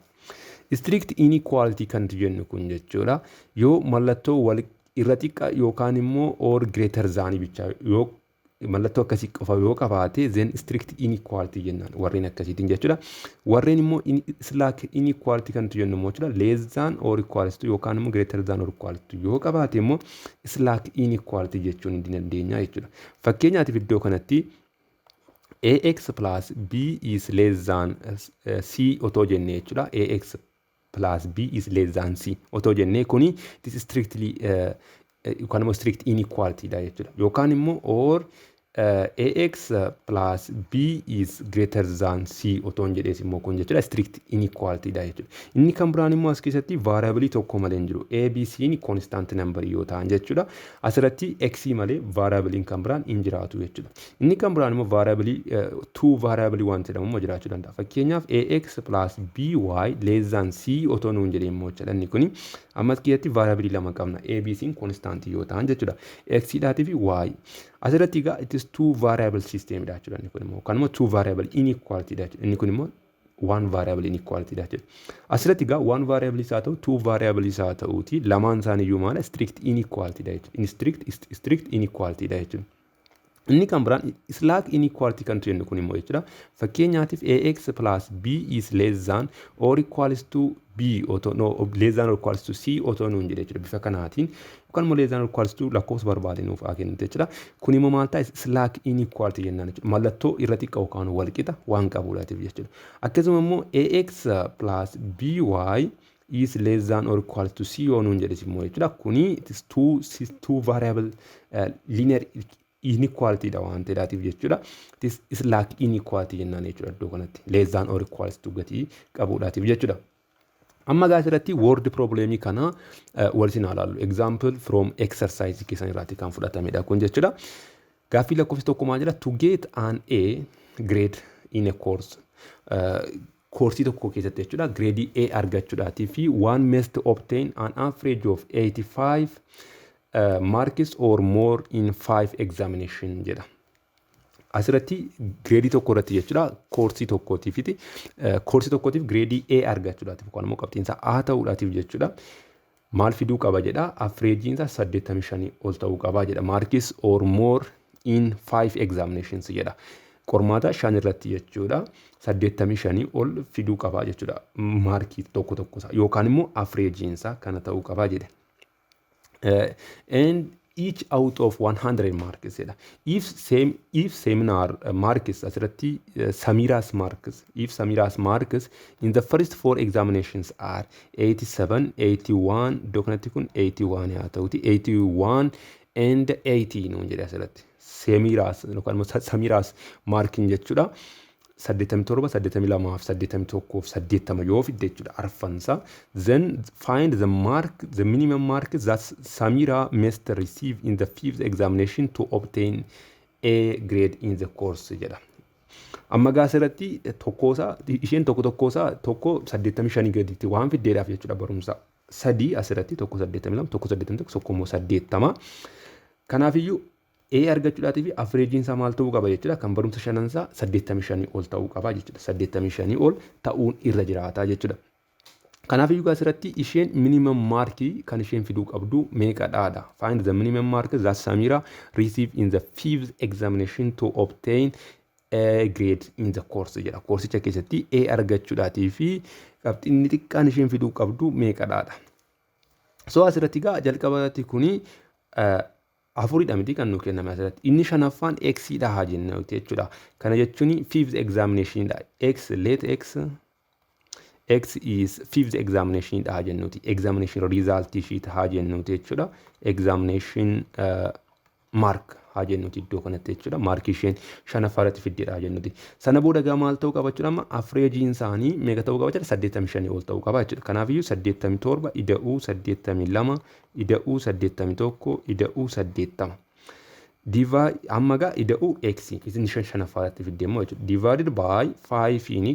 strict inequality kan jennu kun jechuudha yoo mallattoo wal irra xiqqaa yookaan immoo or greater than bicha yoo mallattoo akkasii qofa yoo qabaate then strict inequality jennaan warreen akkasiitiin jechuudha warreen immoo slack inequality kan jennu immoo jechuudha less than or equals to yookaan immoo greater than or equals to yoo qabaate immoo slack inequality jechuun ni dandeenya jechuudha fakkeenyaatiif iddoo kanatti ax plus b is less than c otoo jennee jechuudha ax plus b is less than c otoo jennee kuni this strictly yookaan immoo strict inequality dha jechuudha yookaan immoo or ax plus b is greater than c oton jedhes immoo kun jechuudha strict inequality dha jechuudha. Inni kan biraan immoo as keessatti variable tokko malee hin jiru. A B C ni constant number yoo ta'an jechuudha. Asirratti x malee variable kan biraan hin jiraatu jechuudha. Inni kan biraan immoo variable two variable waan jedhamu immoo jiraachuu danda'a. Fakkeenyaaf ax plus by less than c oton nuun jedhee immoo jechuudha. Inni kuni ammas keessatti variable lama qabna. A B C constant yoo ta'an jechuudha. X dhaatii fi y. Asirratti egaa it is two variable system dha jechuudha. Inni kun immoo kanuma two variable inequality dha jechuudha. Inni kun immoo one variable inequality dha jechuudha. Asirratti egaa one variable isaa ta'u two variable isaa ta'uuti lamaan isaanii iyyuu maala strict inequality dha jechuudha. Strict inequality dha jechuudha. Inni kan biraan slack inequality kan jennu kun immoo jechuudha. Fakkeenyaatiif ax plus b is less than or equals to b otoo no less than or equals to c otoo nuun jedhe jechuudha. Bifa kanaatiin yookaan immoo less than or equals to lakkoofsa barbaade nuuf haa kennu jechuudha. Kun immoo maal ta'a slack inequality jennaan jechuudha. Mallattoo irra xiqqaa yookaan wal qixa waan qabuudhaatiif jechuudha. Akkasuma immoo ax plus by is less than or equals to c yoo nuun jedhes immoo jechuudha. Kuni it is two variable linear inequality dha waan ta'eef jechuudha. This is like inequality jennaan jechuudha iddoo kanatti less than or equals to gatii qabuudhaatiif jechuudha. Amma gaasirratti word problemii kana waliin ilaallu. Example from exercise keessan irratti kan fudhatamedha kun jechuudha. Gaaffii lakkoofsa tokko maal jedha to get an A grade in a course. Koorsii tokko keessatti jechuudha grade A argachuudhaatii fi one must obtain an average of 85 marks or more in 5 examination jedha. Asirratti grade tokko irratti jechuudha koorsii tokkootiifiti. Koorsii tokkootiif grade A argachuudhaatiif yookaan immoo qabxiinsa A ta'uudhaatiif jechuudha. Maal fiduu qaba jedha averageinsa 85 ol ta'uu qaba jedha. Marks or more in 5 examinations jedha. Qormaata 5 irratti jechuudha 85 ol fiduu qaba jechuudha. Maarkii tokko tokkosaa yookaan immoo averageinsa kana ta'uu qaba jedha. And each out of 100 marks jedha. If seminar marks asirratti Samira's marks in the first 4 examinations are 87, 81 dokanatti kun 81 yaa ta'uti 81 and 80 nuun jedhe asirratti. Samira's marking jechuudha. 87, 82 fi 81 yoo fidde jechuudha arfansa. Then find the minimum mark that Samira must receive in the 5th examination to obtain A grade in the course jedha. Amma gaasirratti tokkoosaa isheen tokkoosaa tokko 85 gaditti waan fiddeedhaaf jechuudha barumsa. Sadii asirratti tokko 82 tokko 81 tokko immoo 80. Kanaafiyyuu A argachuudhaatii fi averageinsa maal ta'uu qaba jechuudha. Kan barumsa shanansaa 85 ol ta'uu qaba jechuudha. 85 ol ta'uun irra jiraata jechuudha. Kanaaf iyyuu asirratti isheen minimum markii kan isheen fiduu qabdu meeqadha? Find the minimum mark that Samira received in the 5th examination to obtain A grade in the course jedha. Koorsicha keessatti A argachuudhaatii fi qabxiinni xiqqaan isheen fiduu qabdu meeqadha? So asirratti gaa jalqabatti kuni afuridha miti kan nu kenname asirratti. Inni shanaffaan x dha haa jennu jechuudha. Kana jechuun 5th examination dha. X is 5th examination dha haa jennuti. Examination result sheet haa jennuti jechuudha. Examination mark haa jennuti iddoo kanatti jechuudha. Mark isheen shanaffaarratti fiddedha haa jennuti. Sana booda gaa maal ta'uu qaba jechuudha amma averaging isaanii meeqa ta'uu qaba jechuudha 85 ol ta'uu qaba jechuudha. Kanaafiyyuu 87 ida'uu 82 ida'uu 81 ida'uu 80. Amma gaa ida'uu x isin shanaffaarratti fiddeemmoo jechuudha. Divided by 5 in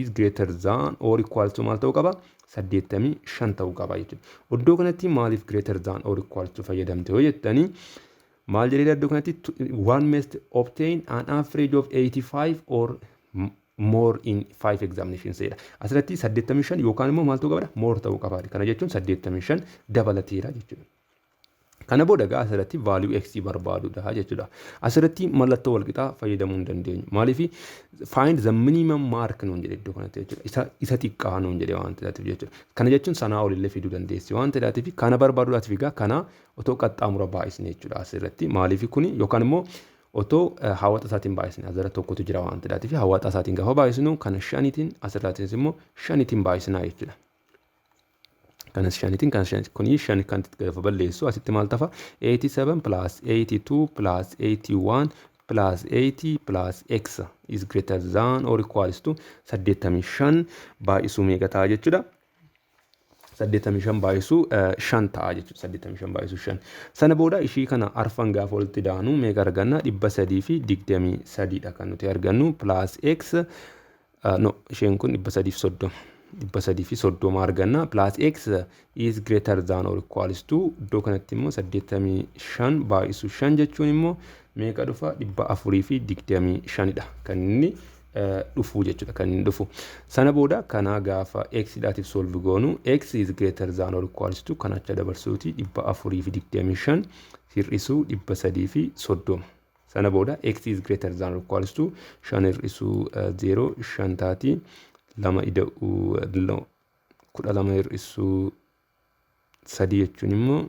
is greater than or equal to maal ta'uu qaba 85 ta'uu qaba jechuudha. Iddoo kanatti maaliif greater than or equal to fayyadamte yoo jettanii maal jedhee iddoo kanatti one must obtain an average of 85 or more in 5 examinations jedha. Asirratti 85 yookaan immoo maal ta'uu qaba more ta'uu qaba. Kana jechuun 85 dabalateera jechuudha. Kana booda gaa asirratti value x barbaadudha jechuudha. Asirratti mallattoo walqixaa fayyadamuu hin dandeenyu. Maaliif find the minimum mark nuun jedhe iddoo kanatti jechuudha. Isa xiqqaa nuun jedhe waan ta'eef jechuudha. Kana jechuun sanaa olillee fiduu dandeessi waan ta'eef kana barbaaduudhaaf gaa kana otoo qaxxaamura baay'isne jechuudha asirratti. Maaliif kuni yookaan immoo otoo hawwaxa isaatiin baay'isne asirratti tokkotu jira waan ta'eef hawwaxa isaatiin gaafa baay'isnu kana shanitiin asirrattis immoo shanitiin baay'isnaa jechuudha. Kanas shanitiin kan shan kuni shan kan gaafa balleessu asitti maal tafa 87 plus 82 plus 81 plus 80 plus x is greater than or equals to 85 baay'isuu meeqa ta'a jechuudha. 85 baay'isuu 5 ta'a jechuudha. 85 baay'isuu 5. Sana booda ishii kana arfan gaafa walitti daanu meeqa arganna? 323 dha kan nuti argannu plus x isheen kun 330. 330 arganna plus x is greater than or equals to iddoo kanatti immoo 85 baay'isuu 5 jechuun immoo meeqa dhufa? 425 dha kan inni dhufu jechuudha kan inni dhufu. Sana booda kana gaafa x dhaatiif solve goonu x is greater than or equals to kan acha dabarsuuti 425 hir'isuu 330. Sana booda x is greater than or equals to 5 hir'isuu 0 5 taati 2 ida'uu 12 hir'isuu 3 jechuun immoo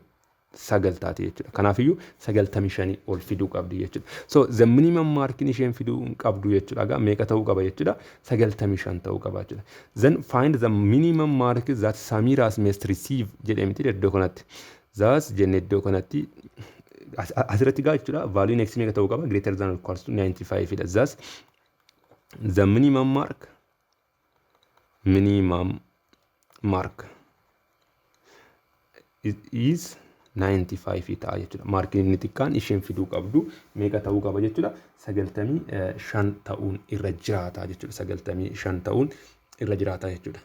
9 taati jechuudha. Kanaafiyyuu 95 ol fiduu qabdi jechuudha. So the minimum mark isheen fiduu qabdu jechuudha. Meeqa ta'uu qaba jechuudha? 95 ta'uu qaba jechuudha. Then find the minimum mark that Samiras must receive jedhee miti iddoo kanatti. Thus jennee iddoo kanatti asirratti gaa jechuudha. Value x meeqa ta'uu qaba? Greater than or equals to 95 dha. Thus the minimum mark is 95 ta'a jechuudha. Maarkiin inni xiqqaan isheen fiduu qabdu meeqa ta'uu qaba jechuudha? 95 ta'uun irra jiraata jechuudha. 95 ta'uun irra jiraata jechuudha.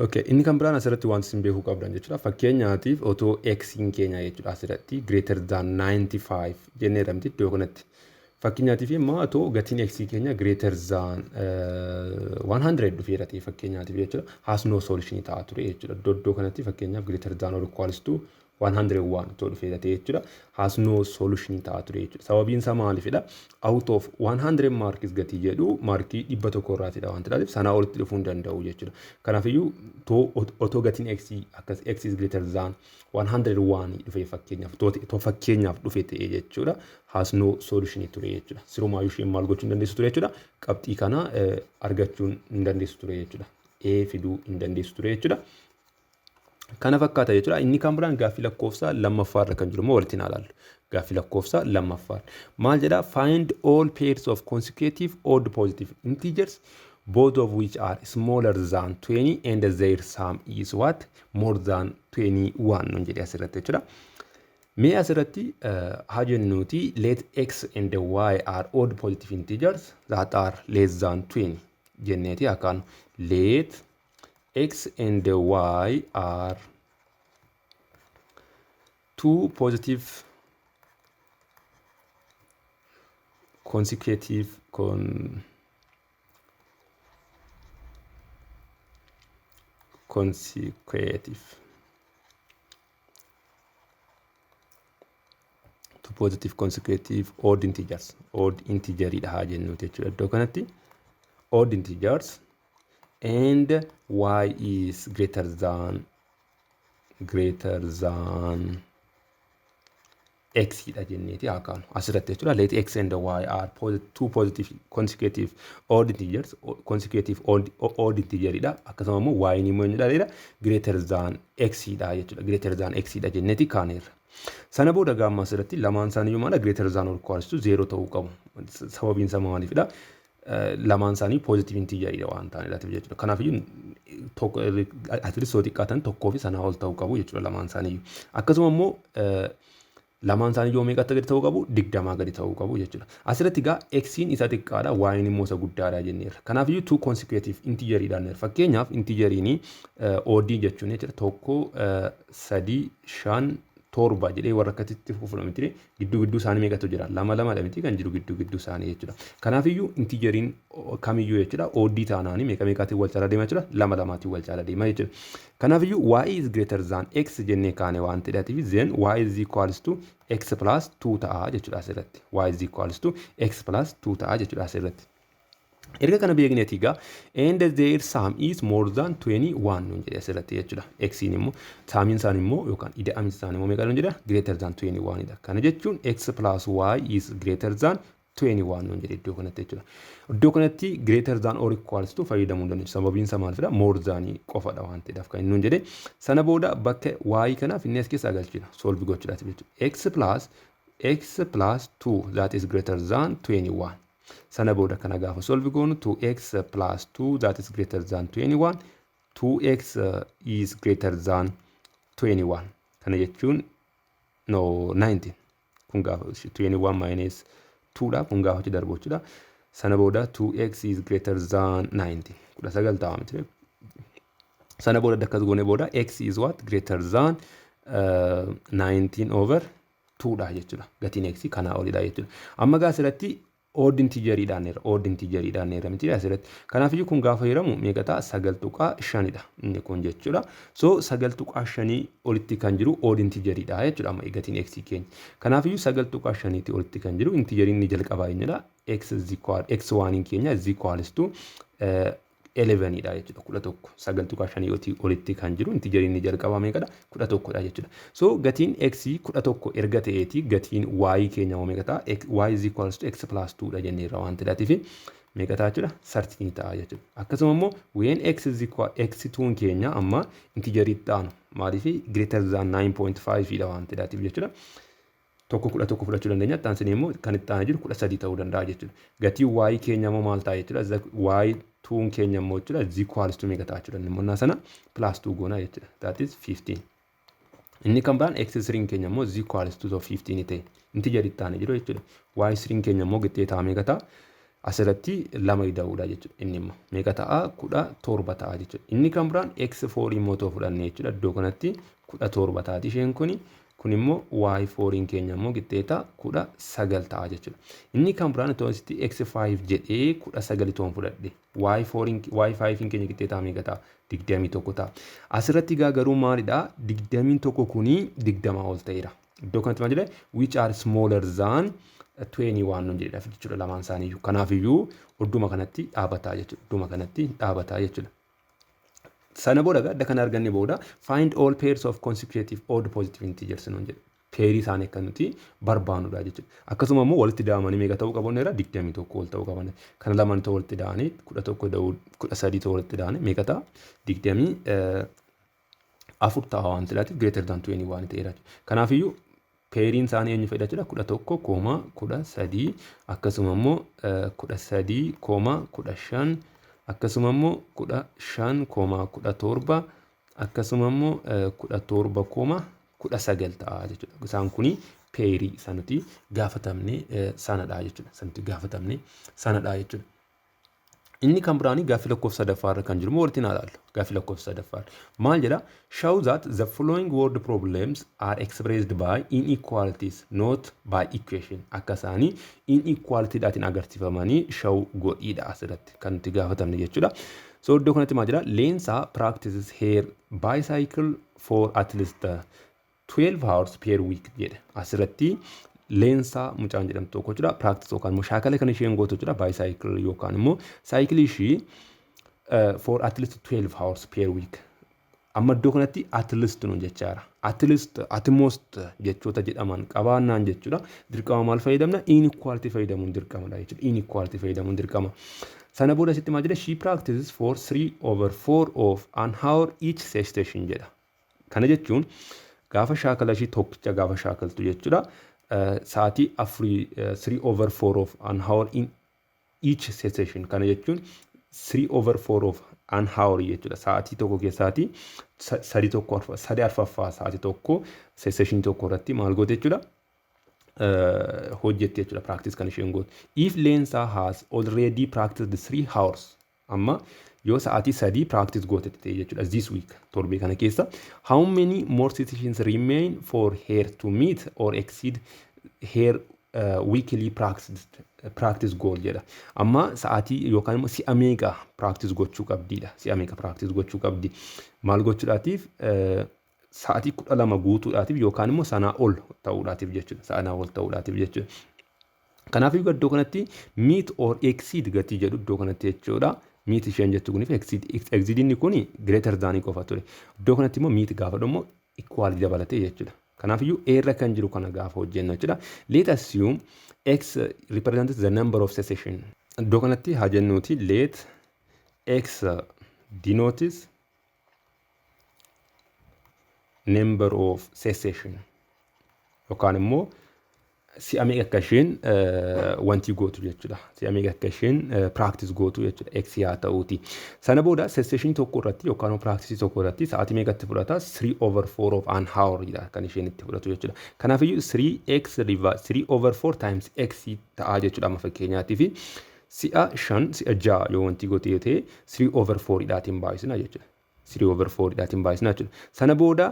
Okay, inni kan biraan asirratti wanti isin beekuu qabdan jechuudha. Fakkeenyaatiif otoo x'n keenya jechuudha asirratti greater than 95 jennee jedhamti iddoo kanatti. Fakkeenyaatiif immoo otoo gatiin x keenya greater than 100 dhufeera ta'e fakkeenyaatiif jechuudha. Has no solution ta'a ture jechuudha. Iddoo kanatti fakkeenyaaf greater than or equals to 101 ta'uu dhufeera ta'e jechuudha. Has no solution ta'a ture jechuudha. Sababiin isaa maalifidha? Out of 100 marks gatii jedhu markii 100 irraatidha waan ta'eef sanaa olitti dhufuu hin danda'u jechuudha. Kanaafiyyuu otoo gatiin x akkas x is greater than 101 dhufee fakkeenyaaf dhufee ta'e jechuudha. Has no solution ture jechuudha. Sirumaayyuu isheen maal gochuu hin dandeessu ture jechuudha. Qabxii kana argachuu hin dandeessu ture jechuudha. Fiduu hin dandeessu ture jechuudha. Kana fakkaata jechuudha. Inni kan biraan gaaffii lakkoofsaa lammaffaarra kan jiru immoo walitti ilaallu. Gaaffii lakkoofsaa lammaffaa. Maal jedhaa? Find all pairs of consecutive odd positive integers both of which are smaller than 20 and their sum is what? More than 21 non jedhee asirratti jechuudha. Mee asirratti haa jennuuti let x and y are odd positive integers that are less than 20 jenneeti akkaan let x and y are two positive consecutive two positive consecutive odd integers odd integeridha haa jennuuti jechuudha iddoo kanatti odd integers and y is greater than x dha jenneeti haa kaanu asirratti jechuudha. Let x and y are two positive consecutive odd integers odd integeridha. Akkasuma immoo y ni immoo inni greater than x dha jechuudha. Greater than x dha jenneeti kaaneerra. Sana booda gaamma asirratti lamaan isaanii yoo maala greater than or equals to 0 ta'uu qabu. Sababiin isaa maaliifidha? Lamaan isaanii positive integeridha waan ta'aniidhaatiif jechuudha. Kanaafiyyuu atilis yoo xiqqaatan tokkoo fi sanaa ol ta'uu qabu jechuudha lamaan isaanii. Akkasuma immoo lamaan isaanii yoo meeqa gadi ta'uu qabu? 20 gadi ta'uu qabu jechuudha. Asirratti gaa x'n isa xiqqaadha, y'in immoo isa guddaadha jenneerra. Kanaafiyyuu two consecutive integeridhaan fakkeenyaaf integeriin odd jechuun jechuudha tokko 3 5 torba jedhee warra akkasitti fuudhamti gidduu isaanii meeqatu jira? Lama miti kan jiru gidduu isaanii jechuudha. Kanaafiyyuu integeriin kamiyyuu jechuudha odd taanaanii meeqaatiin wal caalaa deema jechuudha? Lamaatiin wal caalaa deema jechuudha. Kanaafiyyuu y is greater than x jennee kaane waan ta'eef then y is equals to x plus 2 ta'a jechuudha asirratti. Y is equals to x plus 2 ta'a jechuudha asirratti. Erga kana beekneeti egaa and their sum is more than 21 nun jedhe asirratti jechuudha. X'n immoo saamiin isaanii immoo yookaan ida'amiin isaanii immoo meeqa nun jedha? Greater than 21 dha. Kana jechuun x plus y is greater than 21 nun jedhe iddoo kanatti jechuudha. Iddoo kanatti greater than or equals to fayyadamuu hin dandeessu. Sababiin isaa maalidha? More than qofadha waan ta'eedhaaf kan inni nun jedhe. Sana booda bakka y kanaaf inni as keessa galchina. Solve gochuudhaaf jechuudha. X plus x plus 2 that is greater than 21. Sana booda kana gaafa solve goonu 2x plus 2 that is greater than 21. 2x is greater than 21. Kana jechuun no 19. Kun gaafa 21 minus 2 dha. Kun gaafa darbu jechuudha. Sana booda 2x is greater than 90. Kudha sagal ta'a miti. Sana booda dakkas goone booda x is what? Greater than 19 over 2 dha jechuudha. Gatiin x kanaa olidha jechuudha. Amma gaa asirratti odd integer dhaanneera. Odd integer dhaanneera miti asirratti. Kanaafiyyuu kun gaafa hiramu meeqa ta'a? 9.5 dha inni kun jechuudha. So 9.5 olitti kan jiru odd integer dha jechuudha amma gatiin x keenya. Kanaafiyyuu 9.5 ti olitti kan jiru integer inni jalqabaa eenyudha? x1 keenya is equals to 11 dha jechuudha. 11 9.5 olitti kan jiru integer inni jalqabaa meeqadha? 11 dha jechuudha. So gatiin x 11 erga ta'eeti gatiin y keenya moo meeqa ta'a? y is equals to x plus 2 dha jenneerra waan ta'eef meeqa ta'a jechuudha? 13 ta'a jechuudha. Akkasuma immoo when x is equal x2 keenya amma integer ta'an maaliif greater than 9.5 dha waan ta'eef jechuudha. Tokko 11 fudhachuu dandeenya. Taansanii immoo kan itti aanaa jiru 13 ta'uu danda'a jechuudha. Gatii y keenya immoo maal ta'a jechuudha? y 2 keenya immoo jechuudha is equals to meeqa ta'a jechuudha. Immoo sana plus 2 goona jechuudha. That is 15. Inni kan biraan x3 keenya immoo is equals to 15 ta'e. Integer itti aanee jiru jechuudha. y3 keenya immoo gittee ta'a meeqa ta'a? Asirratti 2 ida'uudha jechuudha. Inni immoo meeqa ta'a? 17 ta'a jechuudha. Inni kan biraan x4 immoo too fudhannee jechuudha. Iddoo kanatti 17 taati isheen kuni. Kun immoo y4 keenya immoo gitteeta 19 ta'a jechuudha. Inni kan biraan toonsitti x5 jedhee 19 toon fudhadhe. y5 keenya gitteeta meeqa ta'a? 21 ta'a. Asirratti garuu maalidha? 21 kuni 20 ol ta'eera. Iddoo kanatti maal jedhee which are smaller than 21 nun jedhedha jechuudha lamaan isaaniiyyuu. Kanaafiyyuu odduma kanatti dhaabataa jechuudha. Odduma kanatti dhaabataa jechuudha. Sana booda gadda kan arganne booda find all pairs of consecutive odd positive integers nun jedhe. Pairii isaanii akka nuti barbaannudha jechuudha. Akkasuma immoo walitti daamanii meeqa ta'uu qabu irraa 21 ol ta'uu qaban. Kana lamaan ta'uu walitti daanii 11 ta'uu 13 ta'uu walitti daanii meeqa ta'a? 24 ta'a waan ta'eef greater than 21 ta'eera. Kanaafiyyuu paiiriin isaanii eenyu fayyada jechuudha? 11,13 akkasuma immoo 13,15 akkasuma immoo 15,17 akkasuma immoo 17,19 ta'a jechuudha. Isaan kuni pairii sanuti gaafatamne sanadha jechuudha. Sanuti gaafatamne sanadha jechuudha. Inni kan biraanii gaaffii lakkoofsa sadaffaarra kan jiru moo walitti naa ilaallu? Gaaffii lakkoofsa sadaffaarra. Maal jedha? Show that the following word problems are expressed by inequalities not by equation. Akka isaanii inequality dhaatiin agarsiifamanii show godhiidha asirratti kan itti gaafatamne jechuudha. So iddoo kanatti maal jedha? Leensaa practices her bicycle for at least 12 hours per week jedhe. Asirratti leensaa mucaan jedhamtu tokko jira practice yookaan immoo shaakala kan isheen gootu jira bicycle yookaan immoo cycle ishii for at least 12 hours per week. Amma iddoo kanatti at least nuun jechaara. At least at most jechoota jedhaman qabaannaan jechuudha. Dirqama maal fayyadamna? Inequality fayyadamuun dirqamadha jechuudha. Inequality fayyadamuun dirqama. Sana booda sitti maal jedha? She practices for 3/4 of an hour each session jedha. Kana jechuun gaafa shaakala ishii tokkicha gaafa shaakaltu jechuudha. Sa'aatii 3/4 of an hour in each session. Kana jechuun 3/4 of an hour jechuudha. Sa'aatii tokko keessaatii sadii arfaffaa sa'aatii tokko session tokko irratti maal goote jechuudha? Hojjetti jechuudha practice kan isheen gootu. If Leensaa has already practiced 3 hours. Amma yoo sa'aatii sadii practice goote ta'e jechuudha this week torbee kana keessa how many more sessions remain for her to meet or exceed her weekly practice goal jedha. Amma sa'aatii yookaan immoo si'a meeqa practice gochuu qabdiidha. Si'a meeqa practice gochuu qabdi. Maal gochuudhaatiif sa'aatii 12 guutuudhaatiif yookaan immoo sanaa ol ta'uudhaatiif jechuudha. Sanaa ol ta'uudhaatiif jechuudha. Kanaaf iddoo kanatti meet or exceed gatii jedhu iddoo kanatti jechuudha. Meet isheen jettu kuniif exceed inni kuni greater than qofa ture. Iddoo kanatti immoo meet gaafa dhummoo equality dabalatee jechuudha. Kanaaf iyyuu eerra kan jiru kana gaafa hojjennu jechuudha. Let assume x represents the number of session. Iddoo kanatti haa jennuuti let x denotes number of session. Yookaan immoo si'a meeqa akka isheen wanti gootu jechuudha. Si'a meeqa akka isheen practice gootu jechuudha. X yaa ta'uuti. Sana booda session tokko irratti yookaan practice tokko irratti sa'aatii meeqatti fudhata? 3/4 of an hour dha kan isheen itti fudhatu jechuudha. Kanaaf iyyuu 3/4 times x ta'a jechuudha amma fakkeenyaatiif. Si'a 5 si'a 6 yoo wanti goote yoo ta'e 3/4 dhaatiin baay'isna jechuudha. 3/4 dhaatiin baay'isna jechuudha. Sana booda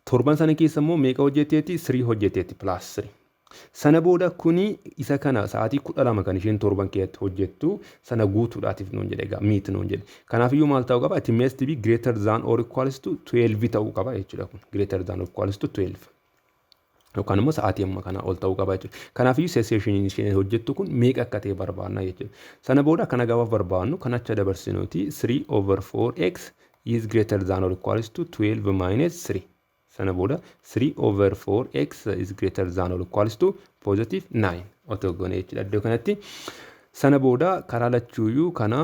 torban sana keessa immoo meeqa hojjetteetti? 3 hojjetteetti plus 3. Sana booda kuni isa kana sa'aatii 12 kan isheen torban keessatti hojjettu sana guutuudhaatiif nuun jedhe egaa miit nuun jedhe. Kanaaf iyyuu maal ta'uu qaba? It must be greater than or equals to 12 ta'uu qaba jechuudha kun. Greater than or equals to 12. Yookaan immoo sa'aatii amma kana ol ta'uu qaba jechuudha. Kanaaf iyyuu session isheen hojjettu kun meeqa akka ta'e barbaanna jechuudha. Sana booda kana gaafa barbaannu kan acha dabarsinuuti 3/4x is greater than or equals to 12 minus 3. Sana booda 3/4x is greater than or equals to positive 9. Otoo goone jechuudha. Iddoo kanatti sana booda karaa lachuuyyuu kana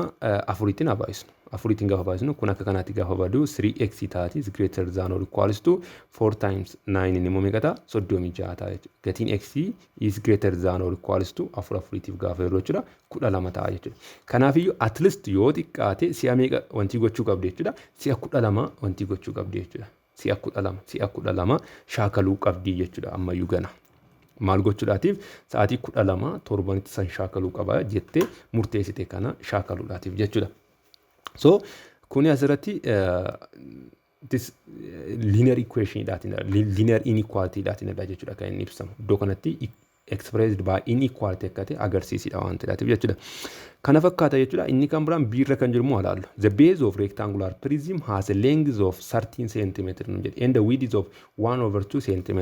afuriitiin baay'isnu. Afuriitiin gaafa baay'isnu kun akka kanaatti gaafa badu 3x taati is greater than or equals to 4 times 9 inni immoo meeqa ta'a? 36 ta'a jechuudha. Gatiin x is greater than or equals to afuriitiif gaafa yeroo jechuudha 12 ta'a jechuudha. Kanaaf iyyuu at least yoo xiqqaate si'a meeqa wanti gochuu qabdi jechuudha? Si'a 12 wanti gochuu qabdi jechuudha. Si'a 12 shaakaluu qabdi jechuudha ammayyuu gana. Maal gochuudhaatiif sa'aatii 12 torbanitti san shaakaluu qaba jettee murteessite kana shaakaluudhaatiif jechuudha. So kuni asirratti this linear equation linear inequality jechuudha kan inni ibsamu. Iddoo kanatti expressed by inequality akka ta'e agarsiisidha waan ta'eef jechuudha. Kana fakkaata jechuudha. Inni kan biraan biirra kan jiru ilaallu. The base of rectangular prism has a length of 13 cm and the width of 1/2 cm.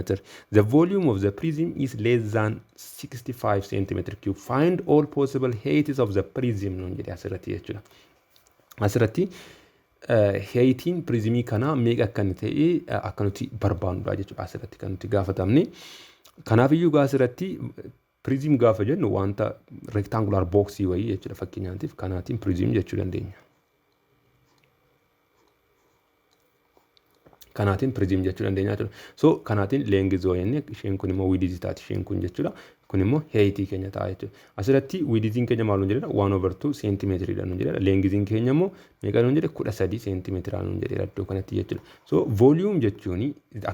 The volume of the prism is less than 65 cm cube. Find all possible heights of the prism asirratti jechuudha. Asirratti heightiin prismii kana meeqa akka inni ta'e akka nuti barbaannudha jechuudha. Asirratti kan nuti gaafatamne. Kanaaf iyyuu asirratti prism gaafa jennu wanta rectangular boxii wayii jechuudha fakkeenyaatiif kanaatiin prism jechuu dandeenya. Kanaatiin prism jechuu dandeenya jechuudha. So kanaatiin length jenne isheen kun immoo width taati isheen kun jechuudha. Kun immoo height keenya ta'a jechuudha. Asirratti width keenya maal jedhedha? 1/2 cm dha nuun jedhedha. Length keenya immoo meeqa nuun jedhe? 13 cm nuun jedhedha iddoo kanatti jechuudha. So volume jechuun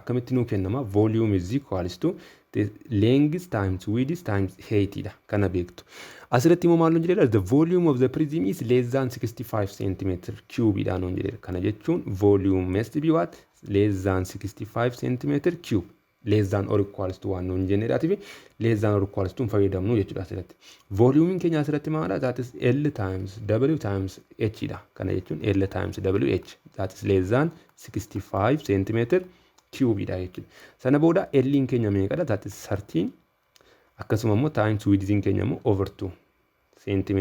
akkamitti nuu kennama? Volume is equals to the length times width times height dha kana beektu. Asirratti immoo maal nuun jedhedha? The volume of the prism is less than 65 cm cube dha nuun jedhedha. Kana jechuun volume must be what? Less than 65 cm cube. Less than or equals to 1 nuun jennedhaatiif less than or equals to fayyadamnu jechuudha asirratti. Volume keenya asirratti maalidha? That is L times W times H dha. Kana jechuun L times WH. That is less than 65 cm cube dha jechuudha. Sana booda L keenya meeqadha? That is 13. Akkasuma immoo times width keenya immoo over 2 cm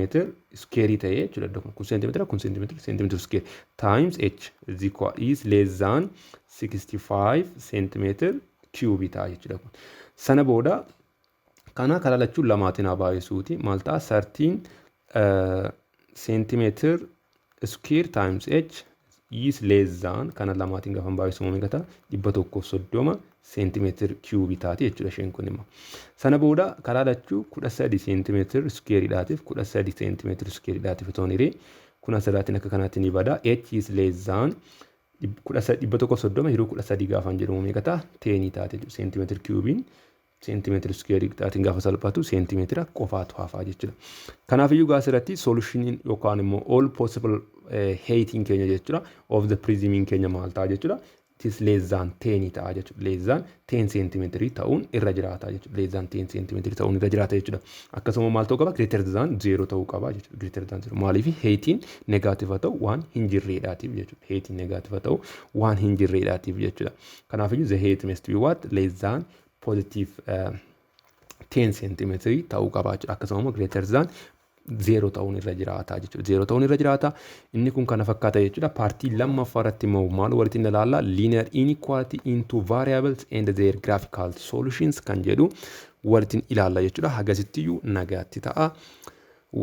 square ta'e jechuudha. Kun cm square times H is less than 65 cm cube ta'a jechuudha. Sana booda kana karaa lachuun lamaatiin baay'isuuti. Maal ta'a? 13 cm square times H is less than kana lamaatiin gaafa baay'isu meeqa ta'a? 130 cm cube taati jechuudha isheen kun immoo. Sana booda karaa lachuu 13 cm square dhaatiif 13 cm square dhaatiif otoo hiree kun asirraatiin akka kanaatti ni bada. H is less than 130 hiruu 13 gaafa jedhamu meeqa ta'a? 10 taate jechuudha. Centimeter cubein centimeter square dhaatiin gaafa salphatu centimeter qofaatu hafaa jechuudha. Kanaaf iyyuu asirratti solution yookaan immoo all possible heighting keenya jechuudha of the prism keenya maal ta'a jechuudha. It is less than 10 ta'a jechuudha. Less than 10 centimeter ta'uun irra jiraata jechuudha. Less than 10 centimeter ta'uun irra jiraata jechuudha. Akkasuma maal ta'uu qaba? Greater than 0 ta'uu qaba jechuudha. Greater than 0. Maaliif heighting negative ta'u waan hin jirreedhaatiif jechuudha. Heighting negative ta'u waan hin jirreedhaatiif jechuudha. Kanaaf iyyuu the height must be what? Less than positive 10 centimeter ta'uu qaba jechuudha. Akkasuma immoo greater than 0 ta'uun irra jiraata jechuudha. 0 ta'uun irra jiraata. Inni kun kana fakkaata jechuudha. Paartii lammaffaa irratti immoo maal walitti ilaalla? Linear inequality into variables and their graphical solutions kan jedhu walitti ilaalla jechuudha. Hagasittiyyuu nagaatti ta'a.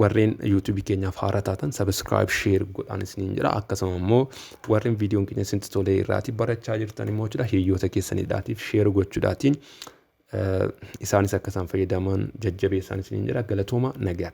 Warreen YouTube keenyaaf haaraa taatan subscribe share godhaan isiniin jira. Akkasuma immoo warreen viidiyoon keenya isinitti tolee irraati barachaa jirtan immoo jechuudha hiriyoota keessaniidhaatiif share gochuudhaatiin isaanis akka isaan fayyadaman jajjabeessaan isiniin jedha. Galatooma nagaa.